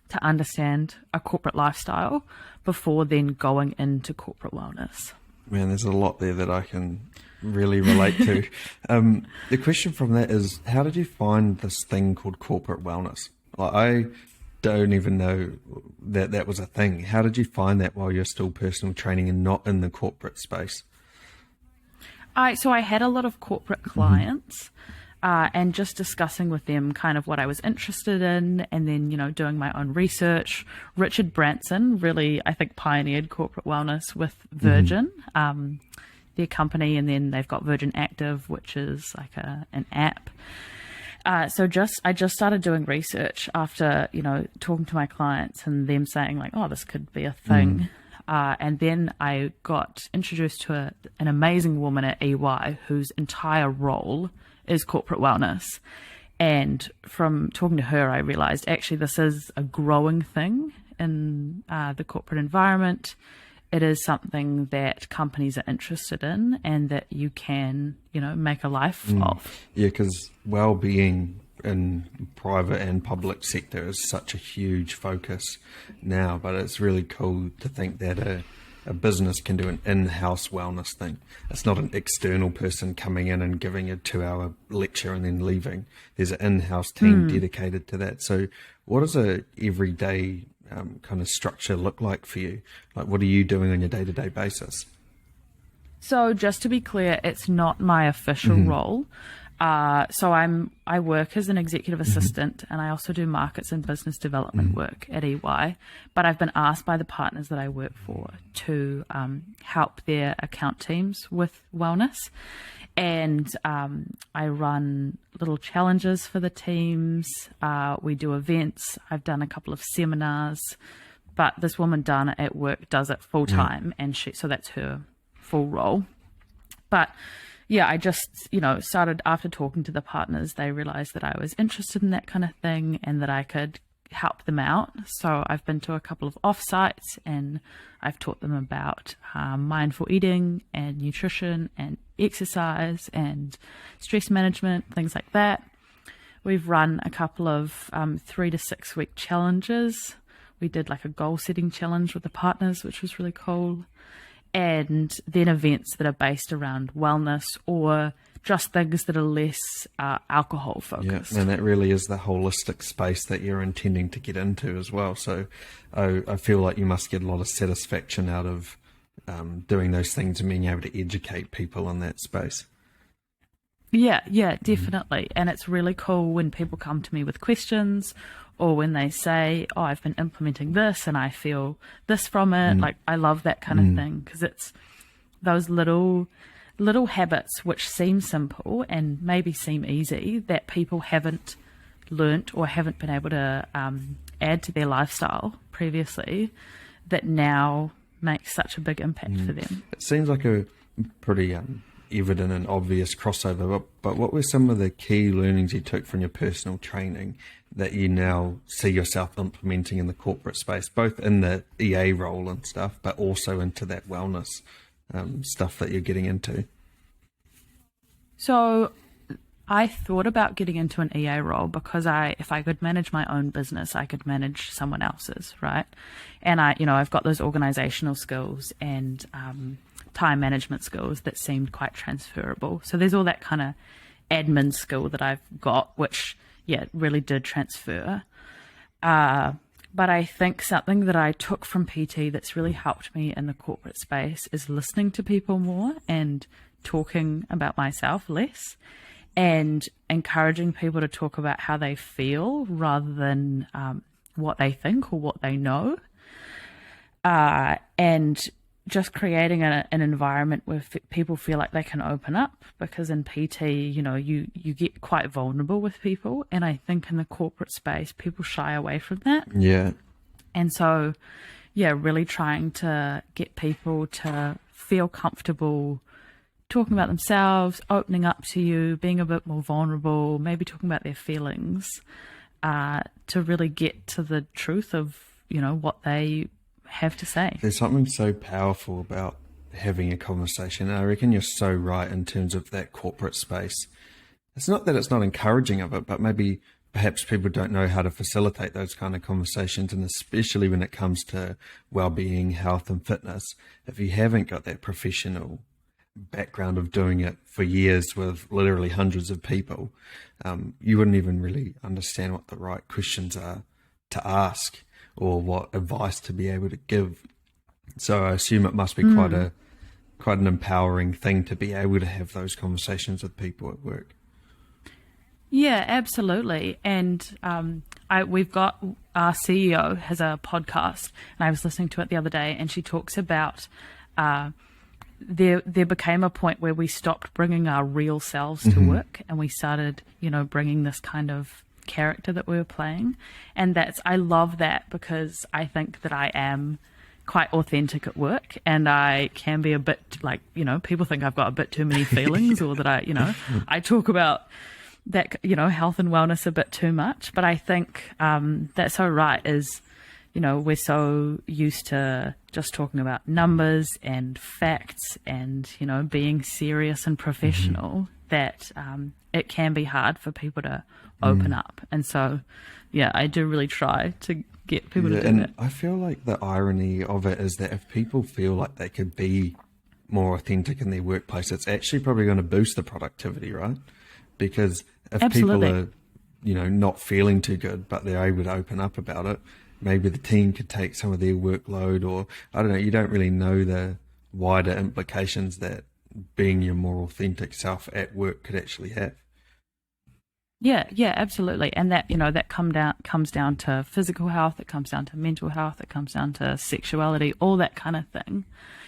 to understand a corporate lifestyle before then going into corporate wellness. Man, there's a lot there that I can really relate to. The question from that is, how did you find this thing called corporate wellness? Like, I don't even know that that was a thing. How did you find that while you're still personal training and not in the corporate space? So I had a lot of corporate clients, and just discussing with them kind of what I was interested in, and then, doing my own research. Richard Branson really, I think, pioneered corporate wellness with Virgin, their company, and then they've got Virgin Active, which is like an app. So I just started doing research after, talking to my clients and them saying like, oh, this could be a thing. And then I got introduced to an amazing woman at EY whose entire role is corporate wellness. And from talking to her, I realized actually this is a growing thing in the corporate environment. It is something that companies are interested in and that you can, make a life of. Yeah, because well-being in private and public sector is such a huge focus now, but it's really cool to think that a business can do an in-house wellness thing. It's not an external person coming in and giving a 2-hour lecture and then leaving. There's an in-house team dedicated to that. So what does a everyday kind of structure look like for you? Like, what are you doing on your day-to-day basis? So just to be clear, it's not my official role. So I work as an executive assistant, and I also do markets and business development work at EY. But I've been asked by the partners that I work for to help their account teams with wellness. And I run little challenges for the teams. We do events. I've done a couple of seminars. But this woman, Dana, at work does it full time, and so that's her full role. But yeah, I just, started after talking to the partners, they realized that I was interested in that kind of thing and that I could help them out. So I've been to a couple of offsites and I've taught them about mindful eating and nutrition and exercise and stress management, things like that. We've run a couple of 3 to 6 week challenges. We did like a goal setting challenge with the partners, which was really cool. And then events that are based around wellness or just things that are less alcohol focused. Yeah, and that really is the holistic space that you're intending to get into as well. So I feel like you must get a lot of satisfaction out of doing those things and being able to educate people in that space. Yeah, definitely. And it's really cool when people come to me with questions or when they say, oh, I've been implementing this and I feel this from it. Like, I love that kind of thing because it's those little habits which seem simple and maybe seem easy that people haven't learnt or haven't been able to add to their lifestyle previously that now make such a big impact for them. It seems like a pretty evident and obvious crossover, but what were some of the key learnings you took from your personal training that you now see yourself implementing in the corporate space, both in the EA role and stuff, but also into that wellness stuff that you're getting into? So I thought about getting into an EA role because if I could manage my own business, I could manage someone else's, right? And I've got those organizational skills and time management skills that seemed quite transferable. So there's all that kind of admin skill that I've got, which, yeah, really did transfer. But I think something that I took from PT that's really helped me in the corporate space is listening to people more and talking about myself less and encouraging people to talk about how they feel rather than what they think or what they know. And just creating an environment where people feel like they can open up, because in PT, you get quite vulnerable with people. And I think in the corporate space, people shy away from that. Yeah. And so, yeah, really trying to get people to feel comfortable talking about themselves, opening up to you, being a bit more vulnerable, maybe talking about their feelings, to really get to the truth of, what they have to say. There's something so powerful about having a conversation. And I reckon you're so right in terms of that corporate space. It's not that it's not encouraging of it, but maybe perhaps people don't know how to facilitate those kind of conversations. And especially when it comes to well-being, health and fitness, if you haven't got that professional background of doing it for years with literally hundreds of people, you wouldn't even really understand what the right questions are to ask or what advice to be able to give. So I assume it must be quite an empowering thing to be able to have those conversations with people at work. Yeah, absolutely. And we've got our CEO has a podcast, and I was listening to it the other day, and she talks about there became a point where we stopped bringing our real selves to work, and we started, bringing this kind of character that we were playing. And I love that, because I think that I am quite authentic at work, and I can be a bit like, people think I've got a bit too many feelings or that I talk about that, health and wellness a bit too much. But I think that's so right, is, we're so used to just talking about numbers and facts and, being serious and professional that it can be hard for people to open up. And so, yeah, I do really try to get people to do that. I feel like the irony of it is that if people feel like they could be more authentic in their workplace, it's actually probably going to boost the productivity, right? Because if Absolutely. people are, not feeling too good, but they're able to open up about it, maybe the team could take some of their workload, or I don't know, you don't really know the wider implications that being your more authentic self at work could actually have. Yeah, absolutely. And that, that comes down to physical health, it comes down to mental health, it comes down to sexuality, all that kind of thing.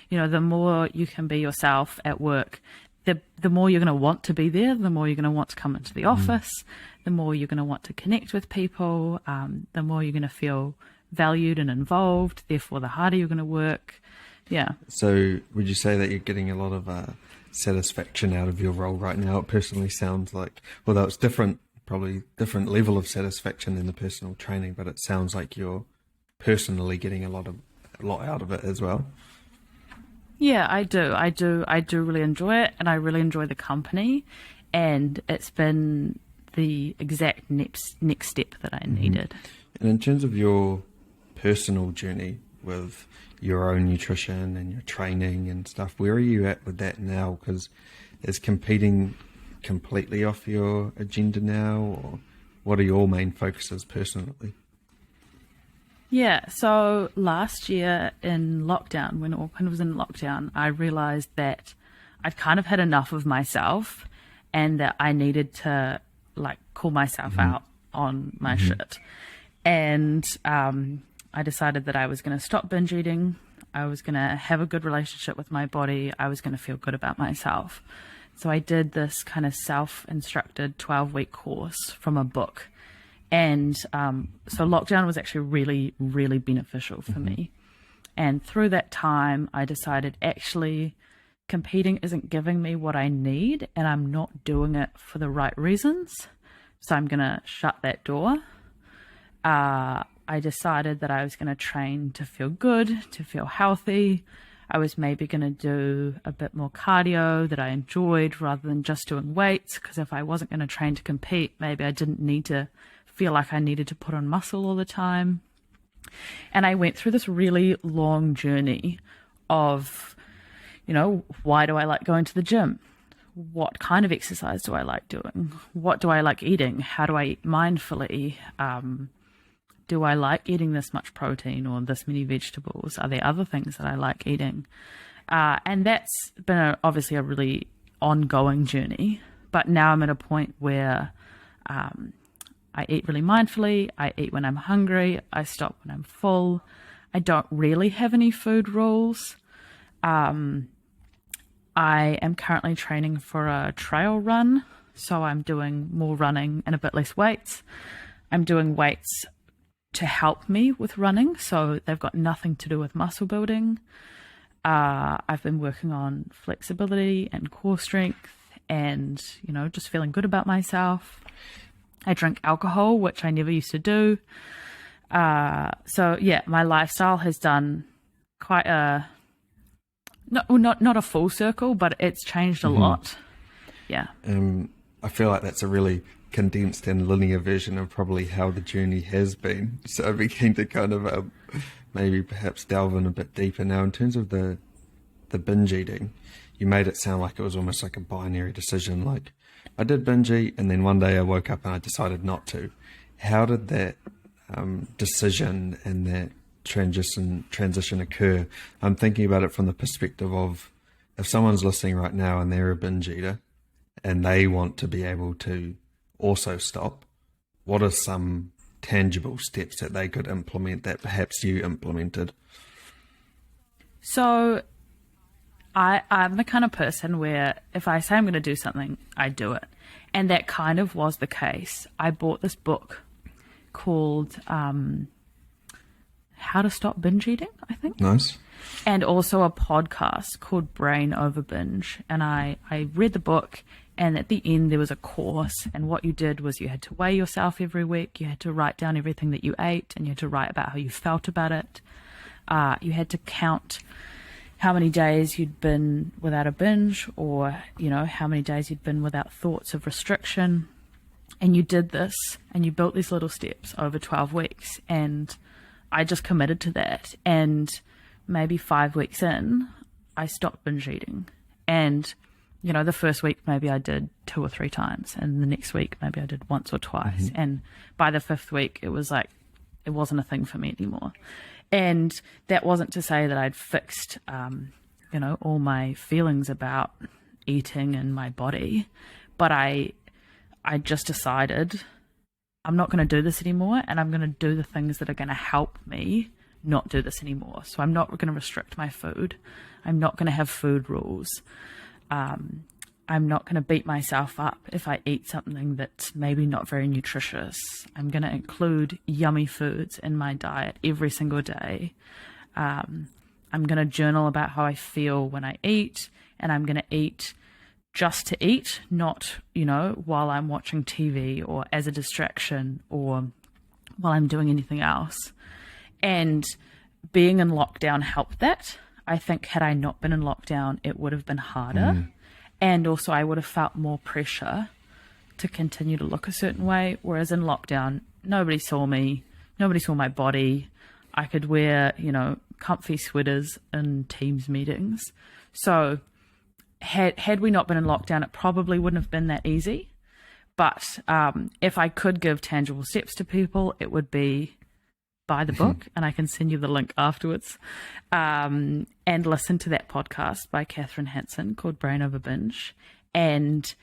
The more you can be yourself at work, the more you're going to want to be there, the more you're going to want to come into the office, the more you're going to want to connect with people, the more you're going to feel valued and involved, therefore the harder you're going to work. Yeah. So would you say that you're getting a lot of satisfaction out of your role right now? It personally sounds like, although it's different, probably different level of satisfaction than the personal training, but it sounds like you're personally getting a lot out of it as well. Yeah, I do really enjoy it, and I really enjoy the company, and it's been the exact next step that I needed. And in terms of your personal journey with your own nutrition and your training and stuff, where are you at with that now? Because is competing completely off your agenda now, or what are your main focuses personally? Yeah, so last year in lockdown, when Auckland was in lockdown, I realized that I'd kind of had enough of myself and that I needed to call myself out on my shit. And I decided that I was going to stop binge eating. I was going to have a good relationship with my body. I was going to feel good about myself. So I did this kind of self-instructed 12-week course from a book. And so lockdown was actually really, really beneficial for me. And through that time, I decided actually competing isn't giving me what I need, and I'm not doing it for the right reasons. So I'm going to shut that door. I decided that I was going to train to feel good, to feel healthy. I was maybe going to do a bit more cardio that I enjoyed rather than just doing weights, because if I wasn't going to train to compete, maybe I didn't need to feel like I needed to put on muscle all the time. And I went through this really long journey of, why do I like going to the gym? What kind of exercise do I like doing? What do I like eating? How do I eat mindfully? Do I like eating this much protein or this many vegetables? Are there other things that I like eating? And that's been obviously a really ongoing journey. But now I'm at a point where I eat really mindfully. I eat when I'm hungry. I stop when I'm full. I don't really have any food rules. I am currently training for a trail run, so I'm doing more running and a bit less weights. I'm doing weights to help me with running, so they've got nothing to do with muscle building. I've been working on flexibility and core strength and, just feeling good about myself. I drink alcohol, which I never used to do. So yeah, my lifestyle has done quite not a full circle, but it's changed a lot. Yeah. I feel like that's a really condensed and linear version of probably how the journey has been. So I'd be keen to kind of maybe perhaps delve in a bit deeper now. In terms of the binge eating, you made it sound like it was almost like a binary decision. Like, I did binge eat, and then one day I woke up and I decided not to. How did that decision and that transition occur? I'm thinking about it from the perspective of, if someone's listening right now and they're a binge eater and they want to be able to also stop, what are some tangible steps that they could implement that perhaps you implemented? So I'm the kind of person where if I say I'm going to do something, I do it. And that kind of was the case. I bought this book called How to Stop Binge Eating, I think. Nice. And also a podcast called Over Binge. And I read the book, and at the end there was a course. And what you did was you had to weigh yourself every week. You had to write down everything that you ate, and you had to write about how you felt about it. You had to count how many days you'd been without a binge, or, how many days you'd been without thoughts of restriction. And you did this, and you built these little steps over 12 weeks. And I just committed to that. And maybe 5 weeks in, I stopped binge eating. And, the first week, maybe I did 2 or 3 times. And the next week, maybe I did once or twice. Mm-hmm. And by the 5th week, it was like, it wasn't a thing for me anymore. And that wasn't to say that I'd fixed, all my feelings about eating and my body, but I I just decided I'm not going to do this anymore, and I'm going to do the things that are going to help me not do this anymore. So I'm not going to restrict my food. I'm not going to have food rules. I'm not going to beat myself up if I eat something that's maybe not very nutritious. I'm going to include yummy foods in my diet every single day. I'm going to journal about how I feel when I eat, and I'm going to eat just to eat, not, while I'm watching TV or as a distraction or while I'm doing anything else. And being in lockdown helped that. I think had I not been in lockdown, it would have been harder. And also I would have felt more pressure to continue to look a certain way. Whereas in lockdown, nobody saw me, nobody saw my body. I could wear, comfy sweaters in Teams meetings. So had we not been in lockdown, it probably wouldn't have been that easy. But if I could give tangible steps to people, it would be buy the book, and I can send you the link afterwards, and listen to that podcast by Catherine Hanson called Over Binge, and,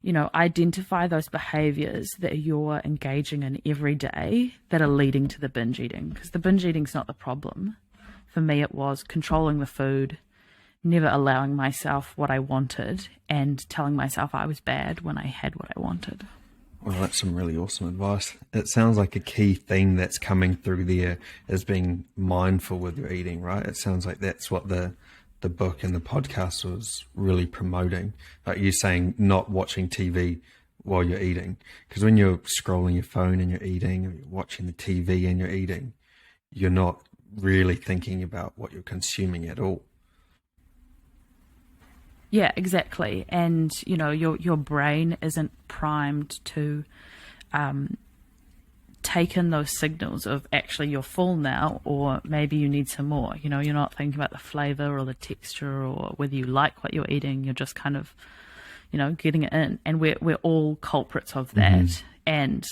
identify those behaviors that you're engaging in every day that are leading to the binge eating, because the binge eating's not the problem. For me, it was controlling the food, never allowing myself what I wanted, and telling myself I was bad when I had what I wanted. Well, that's some really awesome advice. It sounds like a key theme that's coming through there is being mindful with your eating, right? It sounds like that's what the book and the podcast was really promoting. Like you saying, not watching TV while you're eating. Because when you're scrolling your phone and you're eating, or you're watching the TV and you're eating, you're not really thinking about what you're consuming at all. Yeah, exactly. And, your brain isn't primed to take in those signals of actually you're full now, or maybe you need some more. You're not thinking about the flavor or the texture or whether you like what you're eating. You're just kind of, getting it in. And we're all culprits of that. And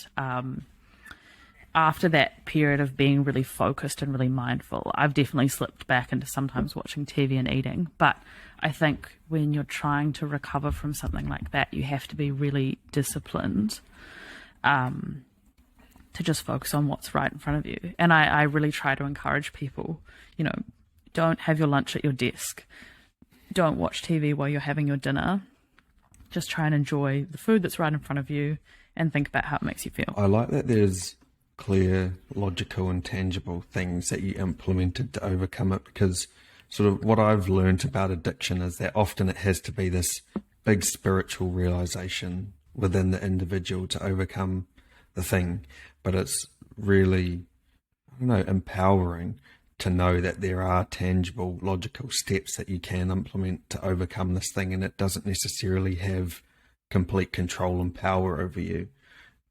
after that period of being really focused and really mindful, I've definitely slipped back into sometimes watching TV and eating. But I think when you're trying to recover from something like that, you have to be really disciplined to just focus on what's right in front of you. And I really try to encourage people, don't have your lunch at your desk. Don't watch TV while you're having your dinner. Just try and enjoy the food that's right in front of you and think about how it makes you feel. I like that there's clear, logical and tangible things that you implemented to overcome it, because sort of what I've learned about addiction is that often it has to be this big spiritual realization within the individual to overcome the thing. But it's really, empowering to know that there are tangible, logical steps that you can implement to overcome this thing. And it doesn't necessarily have complete control and power over you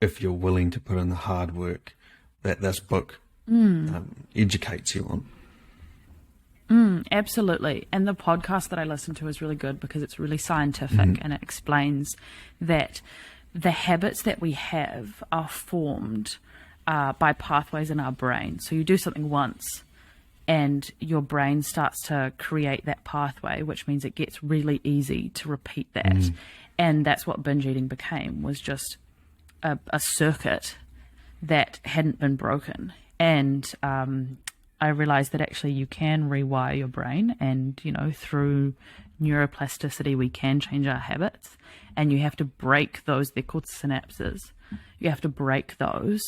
if you're willing to put in the hard work that this book educates you on. Absolutely. And the podcast that I listen to is really good because it's really scientific and it explains that the habits that we have are formed by pathways in our brain. So you do something once and your brain starts to create that pathway, which means it gets really easy to repeat that. And that's what binge eating became, was just a circuit that hadn't been broken. And I realized that actually you can rewire your brain, and through neuroplasticity we can change our habits, and you have to break those. They're called synapses. You have to break those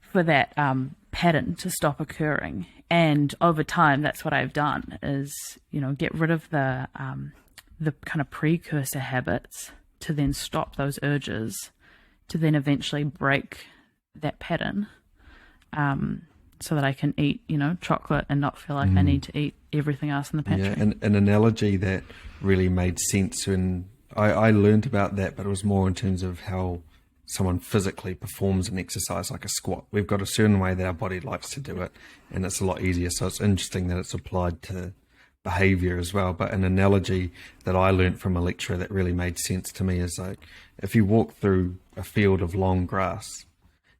for that pattern to stop occurring. And over time, that's what I've done, is get rid of the kind of precursor habits to then stop those urges, to then eventually break that pattern, so that I can eat, chocolate and not feel like I need to eat everything else in the pantry. Yeah, an analogy that really made sense, and I learned about that, but it was more in terms of how someone physically performs an exercise like a squat. We've got a certain way that our body likes to do it, and it's a lot easier. So it's interesting that it's applied to behavior as well. But an analogy that I learned from a lecturer that really made sense to me is like, if you walk through a field of long grass,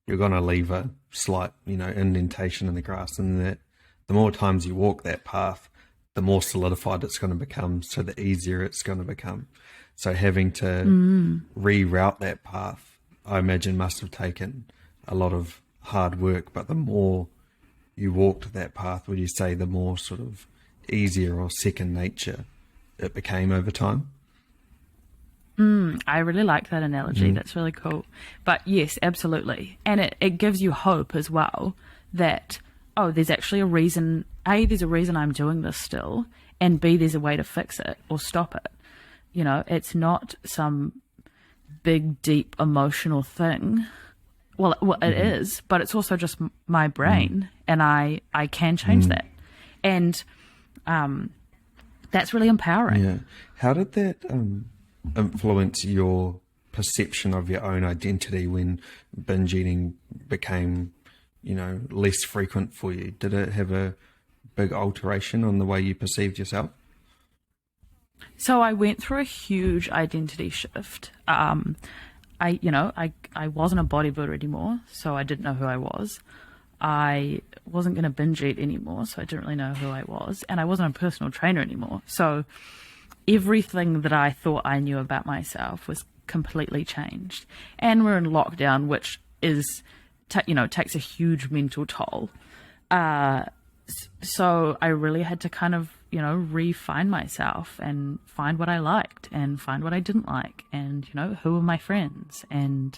you're going to leave a slight, indentation in the grass, and that the more times you walk that path, the more solidified it's going to become, so the easier it's going to become. So having to reroute that path I imagine must have taken a lot of hard work, but the more you walked that path, would you say the more sort of easier or second nature it became over time? I really like that analogy. That's really cool. But yes, absolutely. And it gives you hope as well that, oh, there's actually a reason. A, there's a reason I'm doing this still. And B, there's a way to fix it or stop it. You know, it's not some big, deep emotional thing. Well, it is, but it's also just my brain. And I can change that. And that's really empowering. Yeah. How did that influence your perception of your own identity when binge eating became, you know, less frequent for you? Did it have a big alteration on the way you perceived yourself? So I went through a huge identity shift. I wasn't a bodybuilder anymore, so I didn't know who I was. I wasn't going to binge eat anymore, so I didn't really know who I was. And I wasn't a personal trainer anymore. So everything that I thought I knew about myself was completely changed. And we're in lockdown, which is, takes a huge mental toll. So I really had to kind of, refine myself and find what I liked and find what I didn't like. And, who were my friends and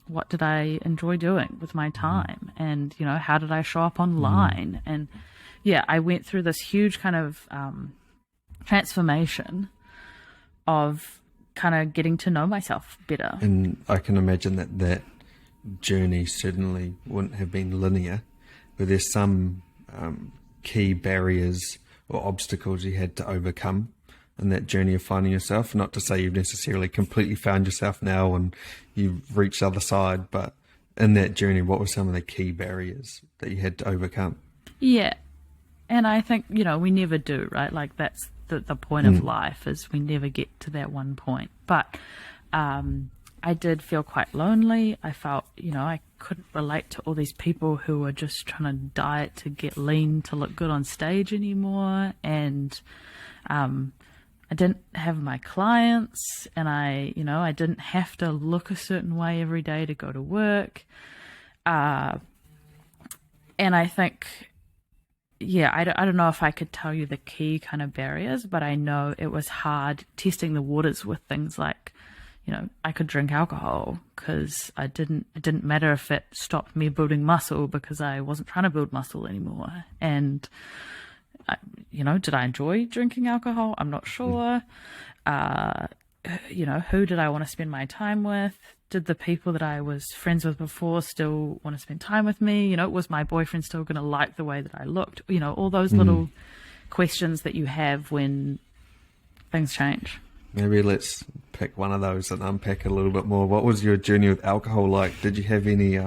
what did I enjoy doing with my time? And, how did I show up online? And yeah, I went through this huge kind of transformation of kind of getting to know myself better. And I can imagine that journey certainly wouldn't have been linear, but there's some key barriers or obstacles you had to overcome in that journey of finding yourself. Not to say you've necessarily completely found yourself now and you've reached the other side, but in that journey, what were some of the key barriers that you had to overcome? Yeah. And I think, we never do, right? Like that's the point of life, is we never get to that one point. But I did feel quite lonely. I felt, I couldn't relate to all these people who were just trying to diet to get lean to look good on stage anymore. And I didn't have my clients, and I didn't have to look a certain way every day to go to work. And I think, I don't know if I could tell you the key kind of barriers, but I know it was hard testing the waters with things like, I could drink alcohol because it didn't matter if it stopped me building muscle, because I wasn't trying to build muscle anymore. And, did I enjoy drinking alcohol? I'm not sure. Who did I want to spend my time with? Did the people that I was friends with before still want to spend time with me? Was my boyfriend still going to like the way that I looked? All those little questions that you have when things change. Maybe let's pick one of those and unpack it a little bit more. What was your journey with alcohol like? Did you have any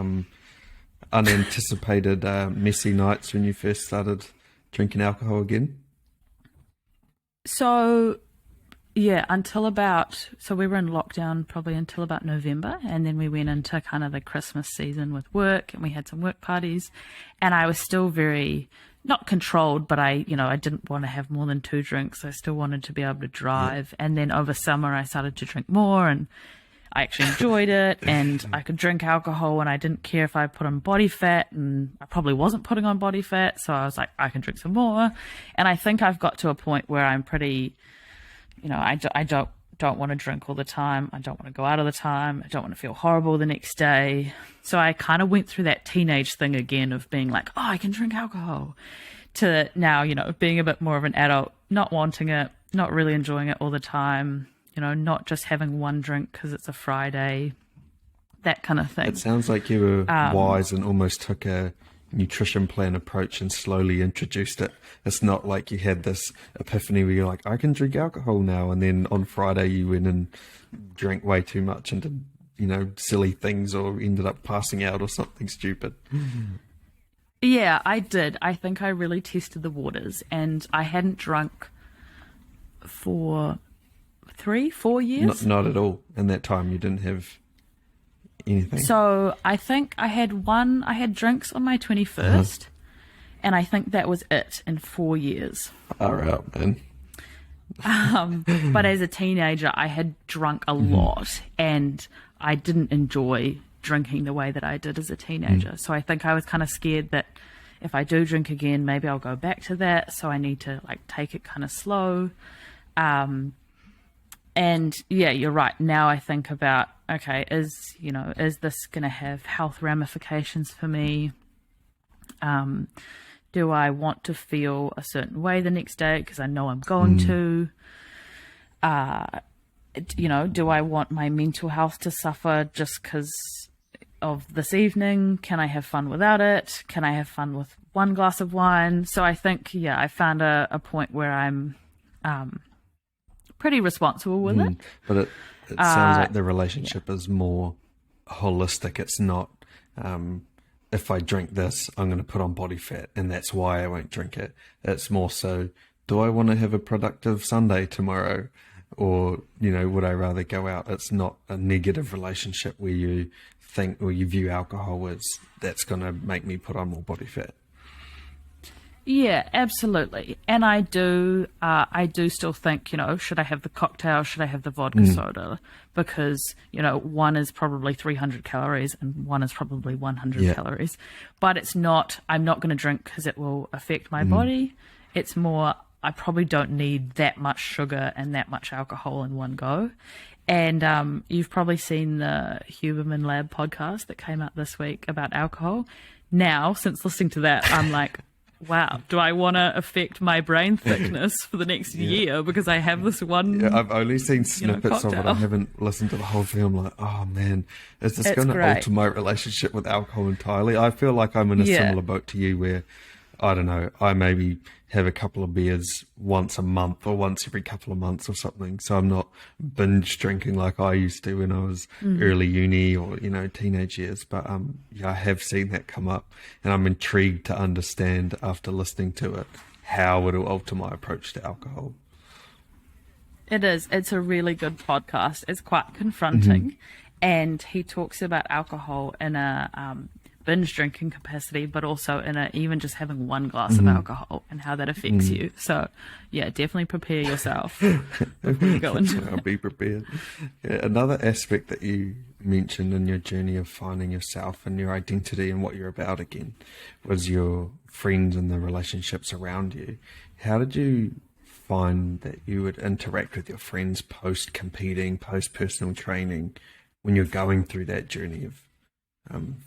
unanticipated messy nights when you first started drinking alcohol again? So, yeah, so we were in lockdown probably until about November, and then we went into kind of the Christmas season with work, and we had some work parties, and I was still very, not controlled, but I didn't want to have more than 2 drinks. I still wanted to be able to drive. Yeah. And then over summer I started to drink more, and I actually enjoyed it, and I could drink alcohol and I didn't care if I put on body fat, and I probably wasn't putting on body fat. So I was like, I can drink some more. And I think I've got to a point where I'm pretty, I don't want to drink all the time. I don't want to go out all the time. I don't want to feel horrible the next day. So I kind of went through that teenage thing again of being like, oh, I can drink alcohol, to now, being a bit more of an adult, not wanting it, not really enjoying it all the time, not just having one drink because it's a Friday, that kind of thing. It sounds like you were wise and almost took a nutrition plan approach and slowly introduced it. It's not like you had this epiphany where you're like, I can drink alcohol now, and then on Friday you went and drank way too much and did, silly things, or ended up passing out or something stupid. Yeah, I did. I think I really tested the waters, and I hadn't drunk for 3-4 years. Not at all. In that time you didn't have anything. So I think I had drinks on my 21st, and I think that was it in 4 years. Far out, man. But as a teenager, I had drunk a lot, and I didn't enjoy drinking the way that I did as a teenager. So I think I was kind of scared that if I do drink again, maybe I'll go back to that. So I need to like take it kind of slow. And yeah, you're right. Now I think about, okay, is this going to have health ramifications for me? Do I want to feel a certain way the next day because I know I'm going to? Do I want my mental health to suffer just because of this evening? Can I have fun without it? Can I have fun with one glass of wine? So I think, I found a point where I'm pretty responsible with it. But it sounds like the relationship is more holistic. It's not, if I drink this, I'm going to put on body fat, and that's why I won't drink it. It's more so, do I want to have a productive Sunday tomorrow? Or, would I rather go out? It's not a negative relationship where you think or you view alcohol as that's going to make me put on more body fat. Yeah, absolutely. And I do still think, should I have the cocktail? Should I have the vodka soda? Because, one is probably 300 calories and one is probably 100 calories. But I'm not going to drink because it will affect my body. It's more, I probably don't need that much sugar and that much alcohol in one go. And you've probably seen the Huberman Lab podcast that came out this week about alcohol. Now, since listening to that, I'm like, wow, do I want to affect my brain thickness for the next year because I have this one? Yeah, I've only seen snippets of it. I haven't listened to the whole thing. I'm like, oh man, is this going to alter my relationship with alcohol entirely? I feel like I'm in a similar boat to you where, I don't know, I maybe have a couple of beers once a month or once every couple of months or something. So I'm not binge drinking like I used to when I was early uni or, teenage years. But I have seen that come up, and I'm intrigued to understand after listening to it how it'll alter my approach to alcohol. It is. It's a really good podcast. It's quite confronting. And he talks about alcohol in a binge drinking capacity, but also in even just having one glass of alcohol and how that affects you. So yeah, definitely prepare yourself before you go into it. I'll be prepared. Yeah, another aspect that you mentioned in your journey of finding yourself and your identity and what you're about again was your friends and the relationships around you. How did you find that you would interact with your friends post competing, post personal training, when you're going through that journey of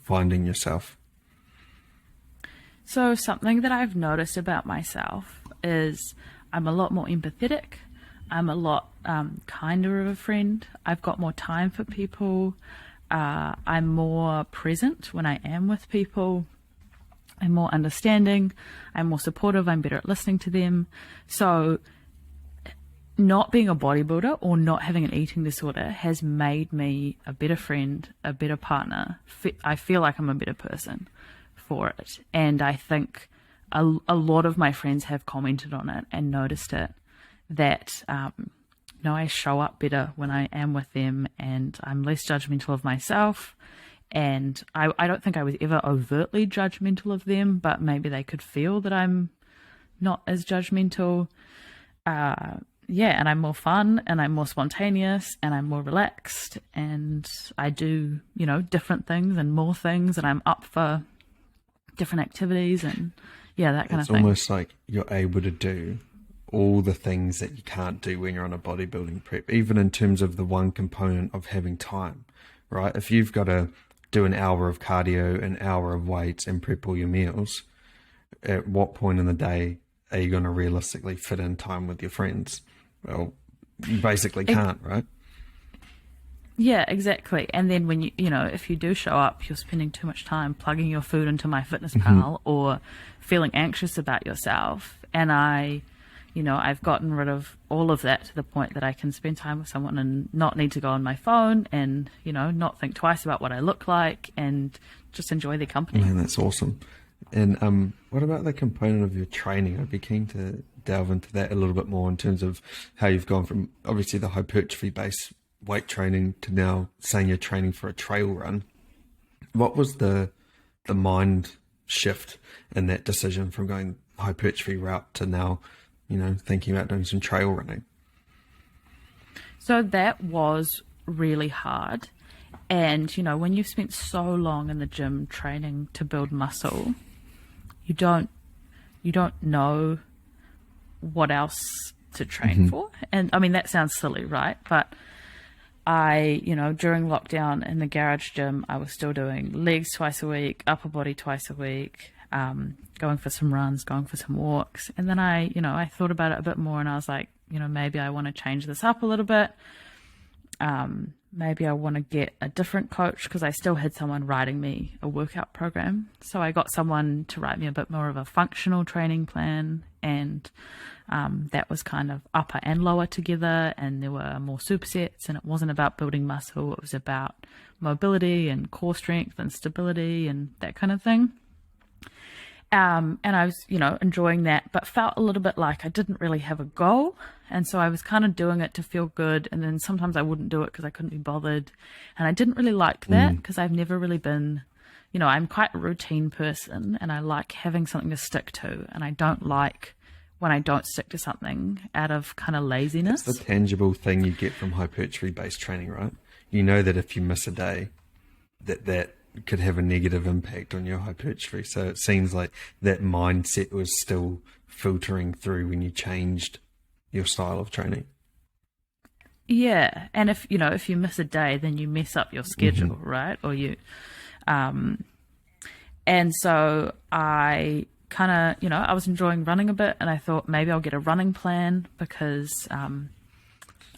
finding yourself? So something that I've noticed about myself is I'm a lot more empathetic. I'm a lot kinder of a friend. I've got more time for people. I'm more present when I am with people. I'm more understanding. I'm more supportive. I'm better at listening to them. So not being a bodybuilder or not having an eating disorder has made me a better friend, a better partner. I feel like I'm a better person for it. And I think a lot of my friends have commented on it and noticed it, that I show up better when I am with them, and I'm less judgmental of myself. And I don't think I was ever overtly judgmental of them, but maybe they could feel that I'm not as judgmental. And I'm more fun, and I'm more spontaneous, and I'm more relaxed, and I do, different things and more things, and I'm up for different activities, and that kind of thing. It's almost like you're able to do all the things that you can't do when you're on a bodybuilding prep, even in terms of the one component of having time, right? If you've got to do an hour of cardio, an hour of weights, and prep all your meals, at what point in the day are you going to realistically fit in time with your friends? Well, you basically can't, right? Yeah, exactly. And then when if you do show up, you're spending too much time plugging your food into MyFitnessPal or feeling anxious about yourself. And I've gotten rid of all of that to the point that I can spend time with someone and not need to go on my phone and, not think twice about what I look like and just enjoy their company. Man, that's awesome. And what about the component of your training? I'd be keen to delve into that a little bit more in terms of how you've gone from obviously the hypertrophy based weight training to now saying you're training for a trail run. What was the mind shift in that decision from going hypertrophy route to now, thinking about doing some trail running? So that was really hard. And, you know, when you've spent so long in the gym training to build muscle, you don't know what else to train for. And I mean, that sounds silly, right? But you know, during lockdown in the garage gym, I was still doing legs twice a week, upper body twice a week, going for some runs, going for some walks. And then I thought about it a bit more, and I was like, you know, maybe I want to change this up a little bit. Maybe I want to get a different coach, because I still had someone writing me a workout program. So I got someone to write me a bit more of a functional training plan, and that was kind of upper and lower together, and there were more supersets, and it wasn't about building muscle. It was about mobility and core strength and stability and that kind of thing. And I was, you know, enjoying that, but felt a little bit like I didn't really have a goal. And so I was kind of doing it to feel good. And then sometimes I wouldn't do it because I couldn't be bothered. And I didn't really like that, because I've never really been, you know, I'm quite a routine person, and I like having something to stick to. And I don't like when I don't stick to something out of kind of laziness. It's the tangible thing you get from hypertrophy-based training, right? You know that if you miss a day, that could have a negative impact on your hypertrophy. So it seems like that mindset was still filtering through when you changed your style of training. Yeah. And if you miss a day, then you mess up your schedule, right? Or and so I kind of, I was enjoying running a bit, and I thought maybe I'll get a running plan, because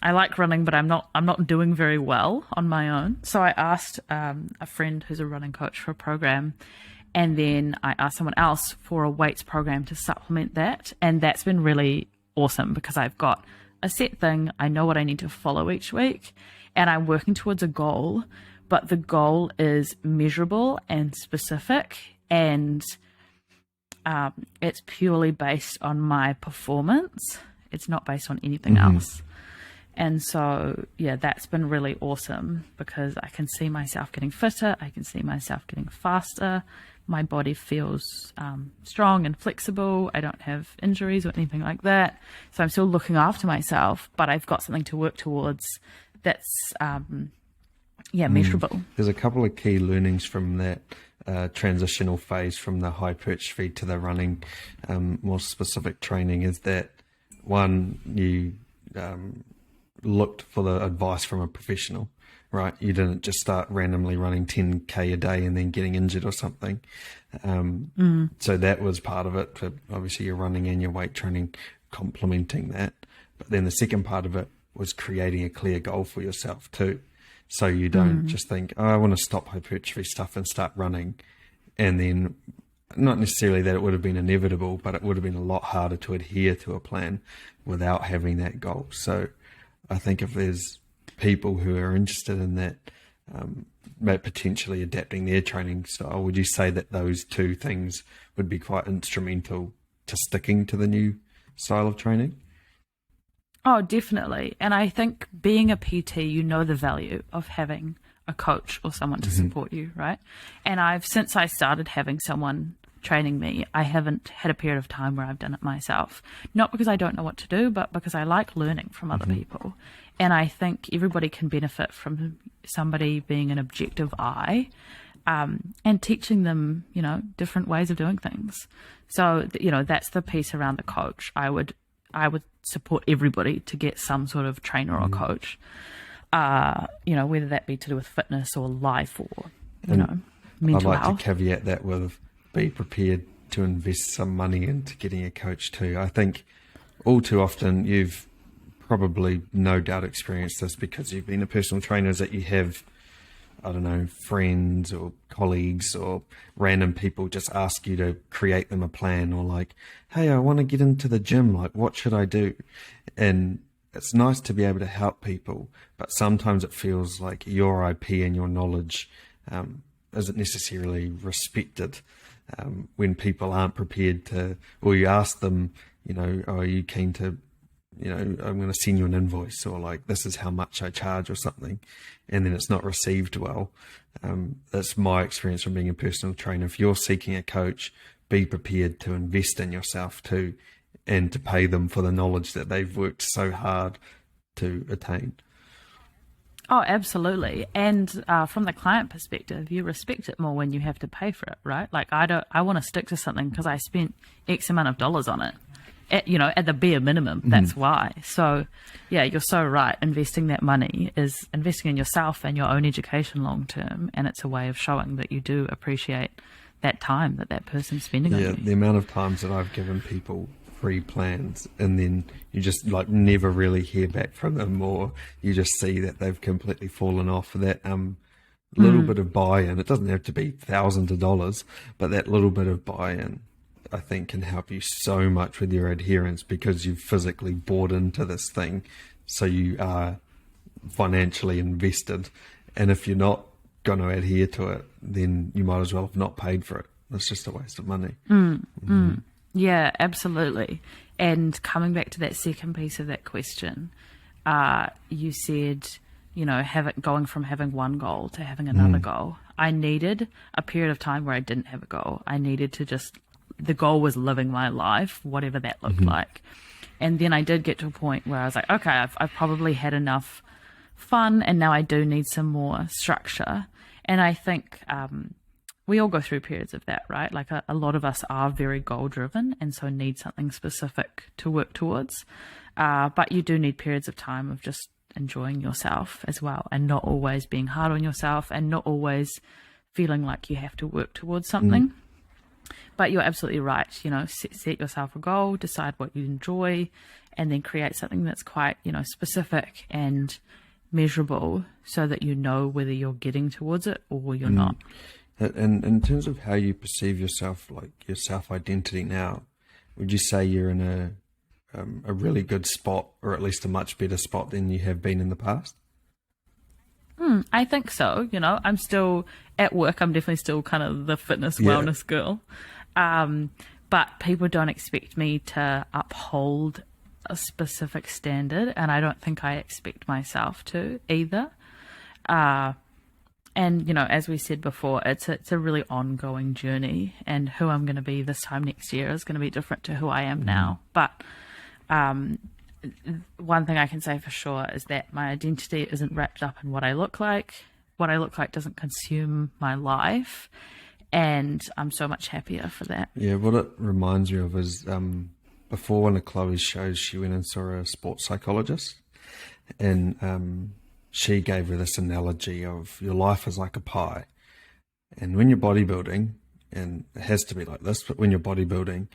I like running, but I'm not doing very well on my own. So I asked a friend who's a running coach for a program, and then I asked someone else for a weights program to supplement that. And that's been really awesome, because I've got a set thing. I know what I need to follow each week, and I'm working towards a goal, but the goal is measurable and specific, and it's purely based on my performance. It's not based on anything else. And so, yeah, that's been really awesome, because I can see myself getting fitter. I can see myself getting faster. My body feels strong and flexible. I don't have injuries or anything like that. So I'm still looking after myself, but I've got something to work towards that's, measurable. There's a couple of key learnings from that transitional phase from the hypertrophy to the running, more specific training, is that, one, you looked for the advice from a professional, right? You didn't just start randomly running 10K a day and then getting injured or something. So that was part of it, for obviously your running and your weight training complementing that. But then the second part of it was creating a clear goal for yourself too. So you don't just think, oh, I want to stop hypertrophy stuff and start running. And then, not necessarily that it would have been inevitable, but it would have been a lot harder to adhere to a plan without having that goal. So I think if there's people who are interested in that, potentially adapting their training style, would you say that those two things would be quite instrumental to sticking to the new style of training? Oh, definitely. And I think being a PT, you know the value of having a coach or someone to support you, right? And since I started having someone training me, I haven't had a period of time where I've done it myself. Not because I don't know what to do, but because I like learning from other people. And I think everybody can benefit from somebody being an objective eye, and teaching them, different ways of doing things. So, that's the piece around the coach. I would support everybody to get some sort of trainer or coach, whether that be to do with fitness or life or, mental health. I'd like health. to caveat that with, be prepared to invest some money into getting a coach too. I think all too often, you've probably no doubt experienced this because you've been a personal trainer, is that you have, I don't know, friends or colleagues or random people just ask you to create them a plan, or like, hey, I want to get into the gym, like, what should I do? And it's nice to be able to help people, but sometimes it feels like your IP and your knowledge isn't necessarily respected when people aren't prepared to, or you ask them, are you keen to, I'm going to send you an invoice, or like, this is how much I charge or something, and then it's not received well. That's my experience from being a personal trainer. If you're seeking a coach, be prepared to invest in yourself too, and to pay them for the knowledge that they've worked so hard to attain. Oh, absolutely. And from the client perspective, you respect it more when you have to pay for it, right? Like I want to stick to something because I spent X amount of dollars on it. At the bare minimum, that's why. So, yeah, you're so right. Investing that money is investing in yourself and your own education long term, and it's a way of showing that you do appreciate that time that person's spending on Yeah, you. the amount of times that I've given people free plans and then you just like never really hear back from them, or you just see that they've completely fallen off for that little bit of buy-in. It doesn't have to be thousands of dollars, but that little bit of buy-in, I think, can help you so much with your adherence because you've physically bought into this thing. So you are financially invested. And if you're not going to adhere to it, then you might as well have not paid for it. It's just a waste of money. Yeah, absolutely. And coming back to that second piece of that question, you said, going from having one goal to having another goal. I needed a period of time where I didn't have a goal. I needed to the goal was living my life, whatever that looked like. And then I did get to a point where I was like, okay, I've probably had enough fun and now I do need some more structure. And I think we all go through periods of that, right? Like a lot of us are very goal driven and so need something specific to work towards. But you do need periods of time of just enjoying yourself as well and not always being hard on yourself and not always feeling like you have to work towards something. But you're absolutely right. Set yourself a goal, decide what you enjoy, and then create something that's quite, specific and measurable so that you know whether you're getting towards it or you're not. And in terms of how you perceive yourself, like your self-identity now, would you say you're in a really good spot, or at least a much better spot than you have been in the past? I think so. I'm still at work. I'm definitely still kind of the fitness wellness girl. But people don't expect me to uphold a specific standard, and I don't think I expect myself to either. And, as we said before, it's a really ongoing journey, and who I'm going to be this time next year is going to be different to who I am now. But one thing I can say for sure is that my identity isn't wrapped up in what I look like. What I look like doesn't consume my life, and I'm so much happier for that. Yeah, what it reminds me of is before one of Chloe's shows, she went and saw a sports psychologist, and she gave her this analogy of your life is like a pie. And when you're bodybuilding, and it has to be like this, but when you're bodybuilding,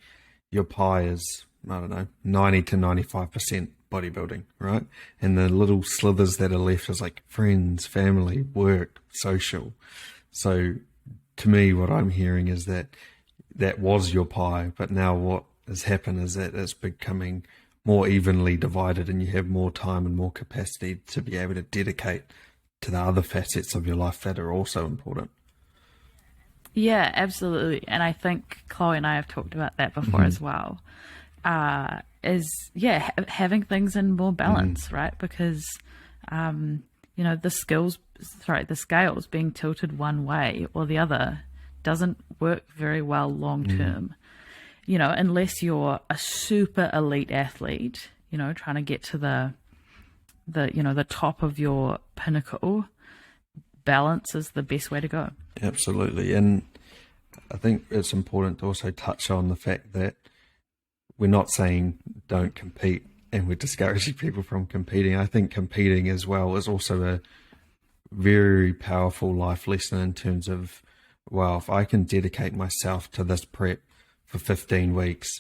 your pie is, 90 to 95% bodybuilding, right? And the little slithers that are left is like friends, family, work, social. So to me, what I'm hearing is that was your pie, but now what has happened is that it's becoming more evenly divided and you have more time and more capacity to be able to dedicate to the other facets of your life that are also important. Yeah, absolutely. And I think Chloe and I have talked about that before as well. Having things in more balance, right? Because, the scales being tilted one way or the other doesn't work very well long term. Unless you're a super elite athlete, trying to get to the top of your pinnacle, balance is the best way to go. Absolutely. And I think it's important to also touch on the fact that we're not saying don't compete and we're discouraging people from competing. I think competing as well is also a very powerful life lesson in terms of, well, if I can dedicate myself to this prep for 15 weeks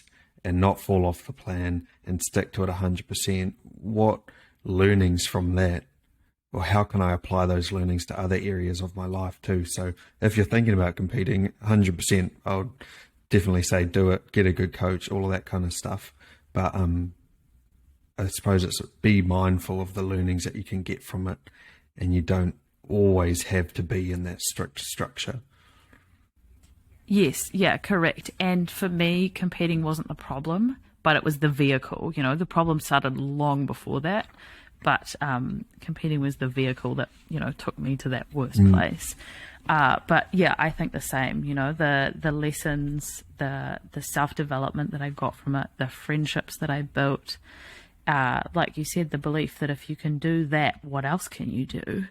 and not fall off the plan and stick to it 100%, what learnings from that, or how can I apply those learnings to other areas of my life too? So if you're thinking about competing, 100%, I would definitely say do it, get a good coach, all of that kind of stuff. But I suppose it's be mindful of the learnings that you can get from it, and you don't always have to be in that strict structure. Yes, yeah, correct. And for me, competing wasn't the problem, but it was the vehicle. The problem started long before that, but competing was the vehicle that, took me to that worst place. But yeah, I think the same, the lessons, the self-development that I got from it, the friendships that I built, like you said, the belief that if you can do that, what else can you do?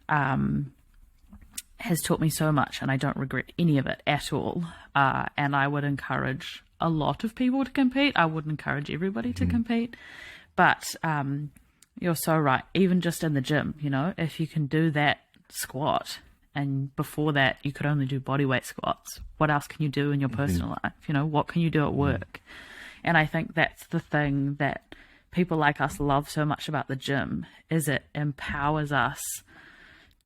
Has taught me so much, and I don't regret any of it at all. And I would encourage a lot of people to compete. I wouldn't encourage everybody to compete, but you're so right. Even just in the gym, if you can do that squat, and before that you could only do bodyweight squats, what else can you do in your personal life? What can you do at work? And I think that's the thing that people like us love so much about the gym, is it empowers us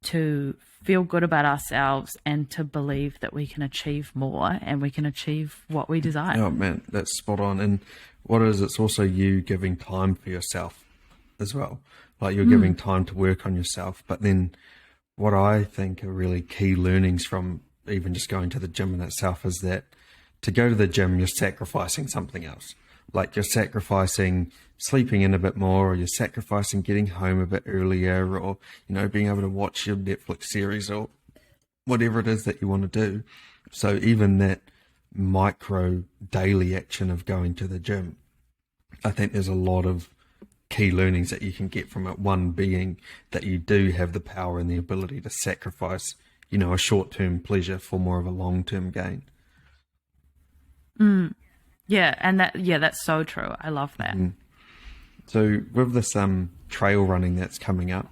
to feel good about ourselves and to believe that we can achieve more and we can achieve what we desire. Oh man, that's spot on. And what it is, it's also you giving time for yourself as well. Like you're giving time to work on yourself. But then what I think are really key learnings from even just going to the gym in itself is that to go to the gym, you're sacrificing something else. Like you're sacrificing sleeping in a bit more, or you're sacrificing getting home a bit earlier, or, being able to watch your Netflix series or whatever it is that you want to do. So even that micro daily action of going to the gym, I think there's a lot of key learnings that you can get from it. One being that you do have the power and the ability to sacrifice, a short-term pleasure for more of a long-term gain. Yeah, and that's so true. I love that. So with this trail running that's coming up,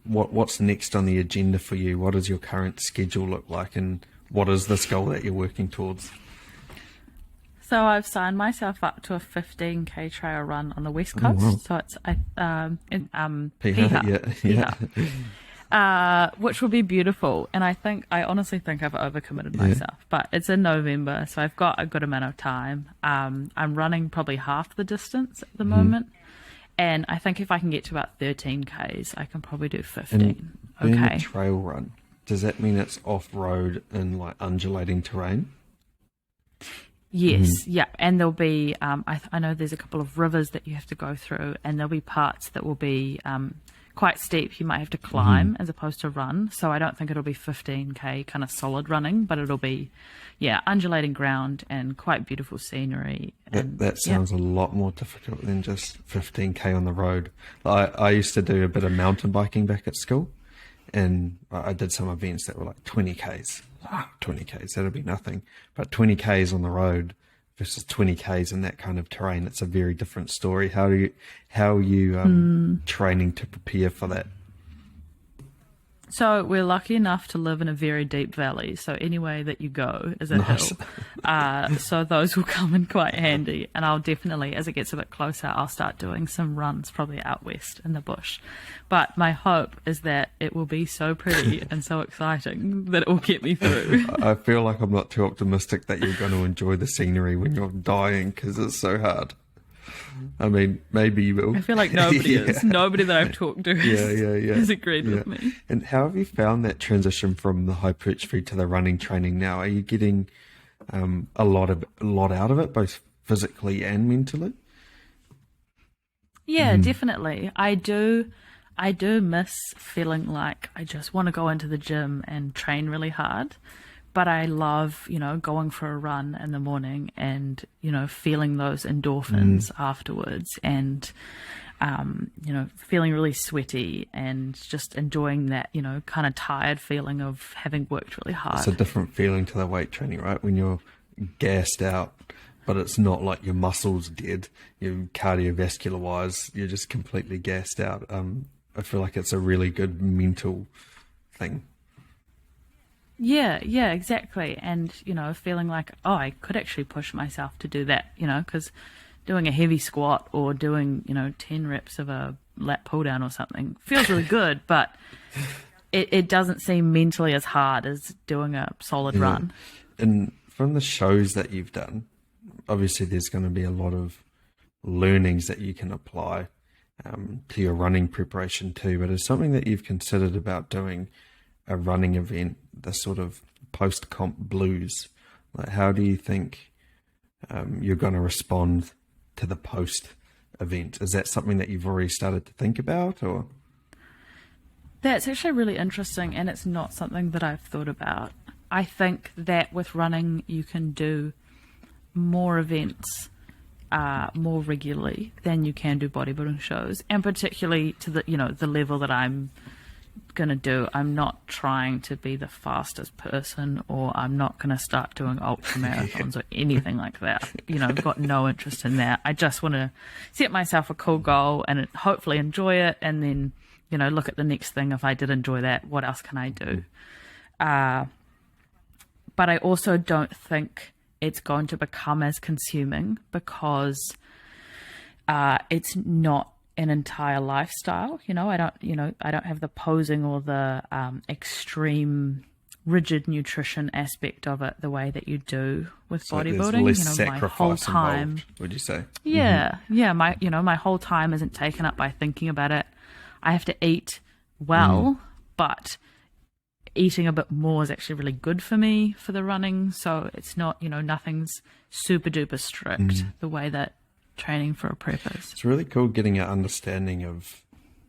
what's next on the agenda for you? What does your current schedule look like, and what is this goal that you're working towards? So I've signed myself up to a 15k trail run on the West Coast. Oh, wow. So it's in Piha. which will be beautiful. And I honestly think I've overcommitted myself, but it's in November, so I've got a good amount of time. I'm running probably half the distance at the moment. And I think if I can get to about 13Ks, I can probably do 15. And being a trail run, does that mean it's off-road and like undulating terrain? Yes, yeah. And there'll be, I know there's a couple of rivers that you have to go through, and there'll be parts that will be quite steep. You might have to climb as opposed to run. So I don't think it'll be 15k kind of solid running, but it'll be, undulating ground and quite beautiful scenery. That sounds a lot more difficult than just 15k on the road. I used to do a bit of mountain biking back at school, and I did some events that were like 20Ks. 20Ks, that'll be nothing. But 20Ks on the road versus 20Ks in that kind of terrain, it's a very different story. How are you training to prepare for that? So we're lucky enough to live in a very deep valley. So anyway that you go is a hill. So those will come in quite handy. And I'll definitely, as it gets a bit closer, I'll start doing some runs probably out west in the bush. But my hope is that it will be so pretty and so exciting that it will get me through. I feel like I'm not too optimistic that you're going to enjoy the scenery when you're dying, because it's so hard. I mean, maybe you will. I feel like nobody is. Nobody that I've talked to has agreed with me. And how have you found that transition from the hypertrophy to the running training now? Are you getting a lot out of it, both physically and mentally? Yeah, definitely. I do miss feeling like I just want to go into the gym and train really hard. But I love, going for a run in the morning and, feeling those endorphins afterwards and, feeling really sweaty and just enjoying that, kind of tired feeling of having worked really hard. It's a different feeling to the weight training, right? When you're gassed out, but it's not like your muscles dead. You cardiovascular wise, you're just completely gassed out. I feel like it's a really good mental thing. Yeah, exactly. And, feeling like, I could actually push myself to do that, because doing a heavy squat or doing, 10 reps of a lat pull down or something feels really good, but it doesn't seem mentally as hard as doing a solid run. And from the shows that you've done, obviously there's going to be a lot of learnings that you can apply to your running preparation too, but it's something that you've considered about doing a running event, the sort of post-comp blues. Like, how do you think you're going to respond to the post-event? Is that something that you've already started to think about, or? That's actually really interesting, and it's not something that I've thought about. I think that with running, you can do more events more regularly than you can do bodybuilding shows, and particularly to the level that I'm going to do. I'm not trying to be the fastest person, or I'm not going to start doing ultra marathons or anything like that. I've got no interest in that. I just want to set myself a cool goal and hopefully enjoy it, and then look at the next thing. If I did enjoy that, what else can I do? But I also don't think it's going to become as consuming, because it's not an entire lifestyle. I don't have the posing or the extreme rigid nutrition aspect of it the way that you do with bodybuilding. There's less sacrifice my whole time involved, would you say? Yeah. My whole time isn't taken up by thinking about it. I have to eat well, but eating a bit more is actually really good for me for the running. So it's not, nothing's super duper strict the way that training for a prep is. It's really cool getting an understanding of,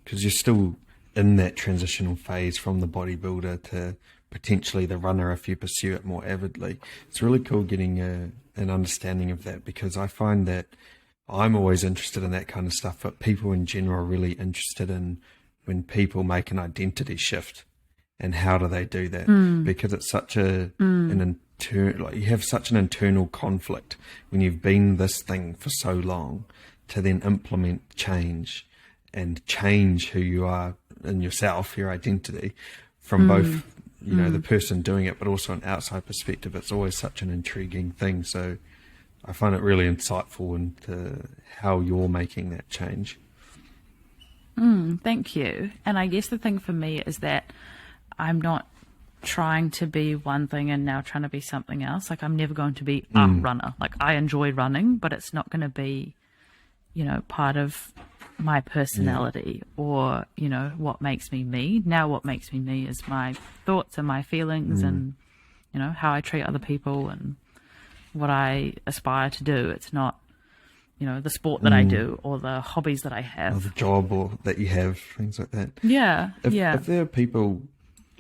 because you're still in that transitional phase from the bodybuilder to potentially the runner if you pursue it more avidly. It's really cool getting an understanding of that, because I find that I'm always interested in that kind of stuff, but people in general are really interested in when people make an identity shift. And how do they do that? Because it's such an internal, you have such an internal conflict when you've been this thing for so long, to then implement change and change who you are in yourself, your identity, from both, the person doing it, but also an outside perspective. It's always such an intriguing thing. So I find it really insightful into how you're making that change. Thank you. And I guess the thing for me is that I'm not trying to be one thing and now trying to be something else. Like, I'm never going to be a runner. Like, I enjoy running, but it's not going to be, part of my personality or, what makes me me. Now what makes me me is my thoughts and my feelings and, how I treat other people and what I aspire to do. It's not, the sport that I do or the hobbies that I have. Or the job or that you have, things like that. Yeah, If there are people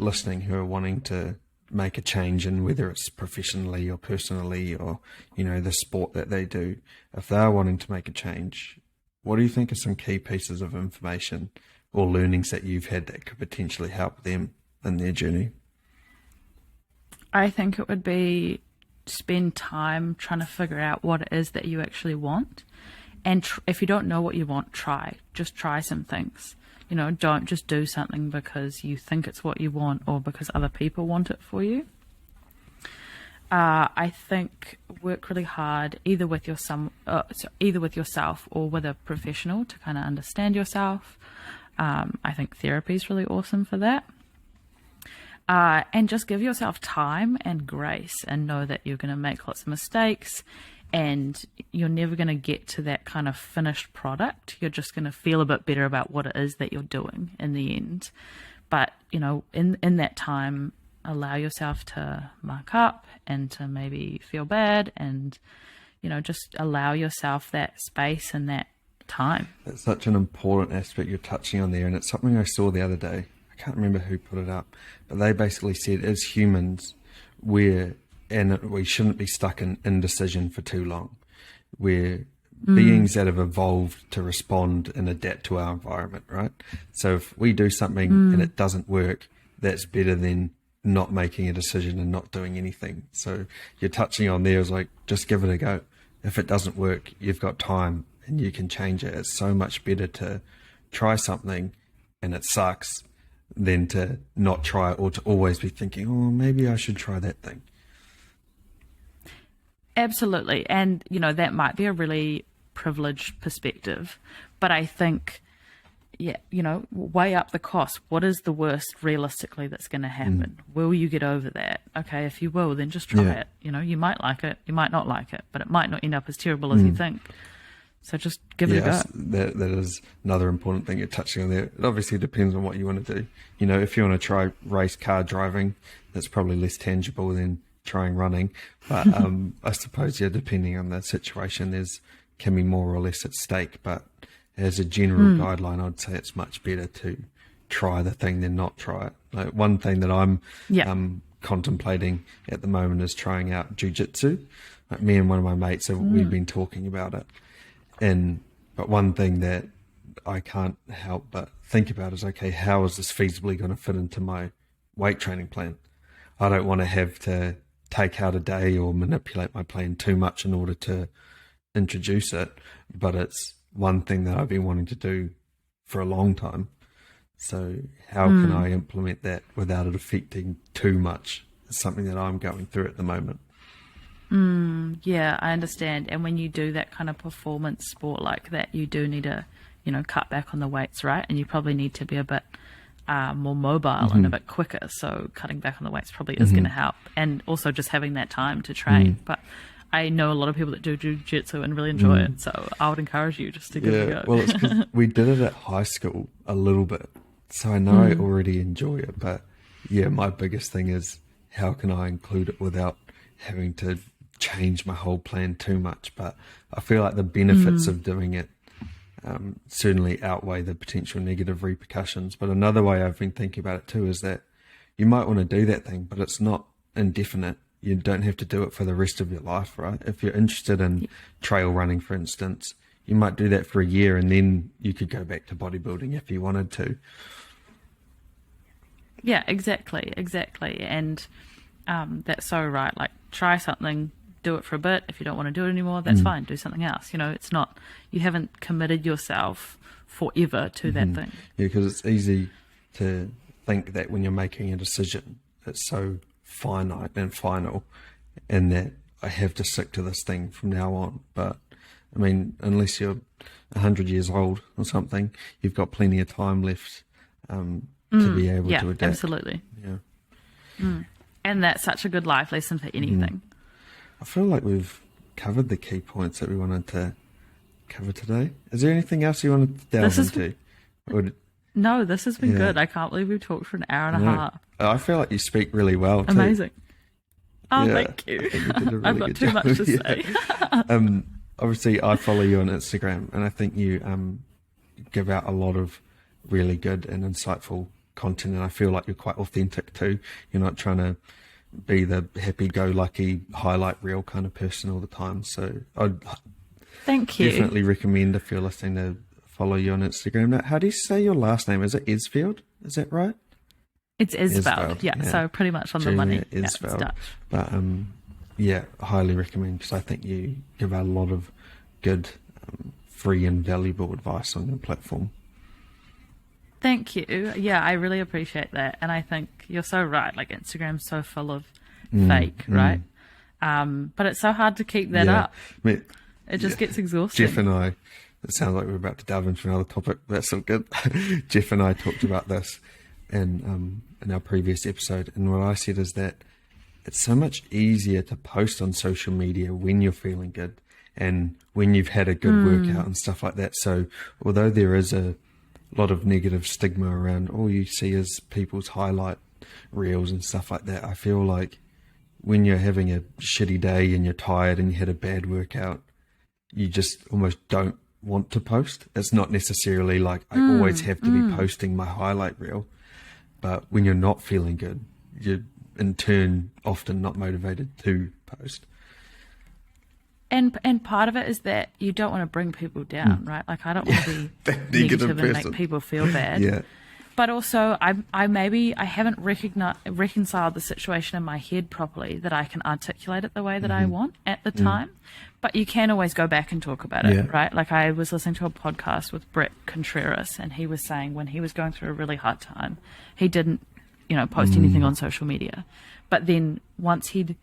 listening who are wanting to make a change in whether it's professionally or personally or, the sport that they do, if they are wanting to make a change, what do you think are some key pieces of information or learnings that you've had that could potentially help them in their journey? I think it would be spend time trying to figure out what it is that you actually want. And if you don't know what you want, just try some things. Don't just do something because you think it's what you want or because other people want it for you. I think work really hard either with yourself or with a professional to kind of understand yourself. I think therapy is really awesome for that. And just give yourself time and grace, and know that you're going to make lots of mistakes and you're never going to get to that kind of finished product. You're just going to feel a bit better about what it is that you're doing in the end. But, in that time, allow yourself to muck up and to maybe feel bad and, just allow yourself that space and that time. That's such an important aspect you're touching on there. And it's something I saw the other day. I can't remember who put it up, but they basically said, as humans, we shouldn't be stuck in indecision for too long. We're beings that have evolved to respond and adapt to our environment, right? So if we do something and it doesn't work, that's better than not making a decision and not doing anything. So you're touching on there is like, just give it a go. If it doesn't work, you've got time and you can change it. It's so much better to try something and it sucks than to not try it, or to always be thinking, oh, maybe I should try that thing. Absolutely. And, that might be a really privileged perspective, but I think, weigh up the cost. What is the worst realistically that's going to happen? Will you get over that? Okay, if you will, then just try it. You might like it, you might not like it, but it might not end up as terrible as you think. So just give it a go. That is another important thing you're touching on there. It obviously depends on what you want to do. If you want to try race car driving, that's probably less tangible than trying running. But I suppose, depending on the situation, can be more or less at stake. But as a general guideline, I'd say it's much better to try the thing than not try it. Like, one thing that I'm contemplating at the moment is trying out jiu-jitsu. Like, me and one of my mates, we've been talking about it. But one thing that I can't help but think about is, okay, how is this feasibly going to fit into my weight training plan? I don't want to have to take out a day or manipulate my plan too much in order to introduce it, but it's one thing that I've been wanting to do for a long time. So how can I implement that without it affecting too much? It's something that I'm going through at the moment. Yeah, I understand. And when you do that kind of performance sport like that, you do need to, cut back on the weights, right? And you probably need to be a bit more mobile and a bit quicker. So cutting back on the weights probably is going to help. And also just having that time to train. But I know a lot of people that do jiu-jitsu and really enjoy it. So I would encourage you just to give it a go. Well, it's 'cause we did it at high school a little bit. So I know I already enjoy it. But yeah, my biggest thing is how can I include it without having to change my whole plan too much? But I feel like the benefits of doing it certainly outweigh the potential negative repercussions. But another way I've been thinking about it too is that you might want to do that thing, but it's not indefinite. You don't have to do it for the rest of your life, right? If you're interested in trail running, for instance, you might do that for a year and then you could go back to bodybuilding if you wanted to. Yeah, exactly. And that's so right. Like, try something, do it for a bit. If you don't want to do it anymore, that's fine. Do something else. It's not, you haven't committed yourself forever to that thing. Yeah, because it's easy to think that when you're making a decision, it's so finite and final, and that I have to stick to this thing from now on. But I mean, unless you're 100 years old or something, you've got plenty of time left to be able to adapt. Absolutely. Yeah. And that's such a good life lesson for anything. I feel like we've covered the key points that we wanted to cover today. Is there anything else you wanted to delve into? No, this has been good. I can't believe we've talked for an hour and a half. I feel like you speak really well too. Amazing. Oh, thank you. I think you did a really I've got good too job. much to say. Obviously, I follow you on Instagram, and I think you give out a lot of really good and insightful content, and I feel like you're quite authentic too. You're not trying to be the happy-go-lucky highlight reel kind of person all the time. So I'd Thank you. definitely recommend, if you're listening, to follow you on Instagram. Now, how do you say your last name? Is it Esveld? Is that right? It's Esveld. Yeah, so pretty much on the money. Juliet Esveld. But highly recommend, because I think you give out a lot of good, free and valuable advice on your platform. Thank you. Yeah, I really appreciate that. And I think you're so right. Like, Instagram's so full of fake, right? But it's so hard to keep that up. I mean, it just gets exhausting. Jeff and I, it sounds like we're about to delve into another topic. That's so good. Jeff and I talked about this in our previous episode. And what I said is that it's so much easier to post on social media when you're feeling good and when you've had a good workout and stuff like that. So although there is a lot of negative stigma around all you see is people's highlight reels and stuff like that, I feel like when you're having a shitty day and you're tired and you had a bad workout, you just almost don't want to post. It's not necessarily like I always have to be posting my highlight reel, but when you're not feeling good, you're in turn often not motivated to post. And part of it is that you don't want to bring people down, right? Like, I don't want to be negative and make people feel bad. Yeah. But also, I haven't reconciled the situation in my head properly that I can articulate it the way that I want at the time. But you can always go back and talk about it, right? Like, I was listening to a podcast with Brett Contreras, and he was saying when he was going through a really hard time, he didn't, post anything on social media. But then once he'd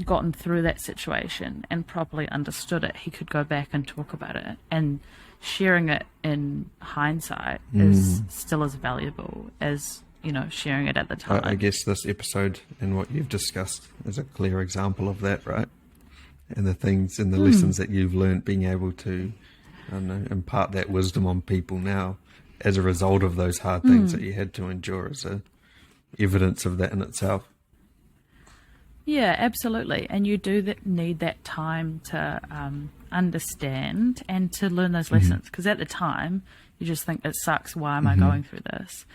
gotten through that situation and properly understood it, he could go back and talk about it. And sharing it in hindsight is still as valuable as, sharing it at the time. I guess this episode and what you've discussed is a clear example of that, right? And the things and the lessons that you've learned, being able to, impart that wisdom on people now as a result of those hard things that you had to endure, is evidence of that in itself. Yeah, absolutely. And you do need that time to understand and to learn those lessons. Because at the time, you just think, it sucks. Why am I going through this?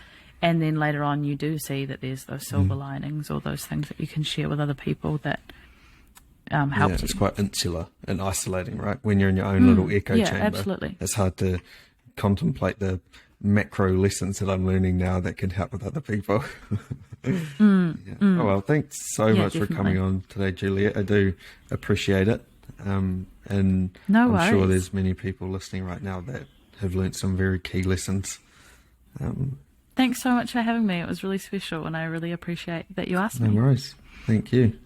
And then later on, you do see that there's those silver linings or those things that you can share with other people that helped it's you. quite insular and isolating, right? When you're in your own little echo yeah, chamber. absolutely. It's hard to contemplate the macro lessons that I'm learning now that can help with other people. Oh, well, thanks so much for definitely. coming on today, Juliet. I do appreciate it. And No I'm sure worries. there's many people listening right now that have learnt some very key lessons. Thanks so much for having me. It was really special, and I really appreciate that you asked me. No worries. Thank you.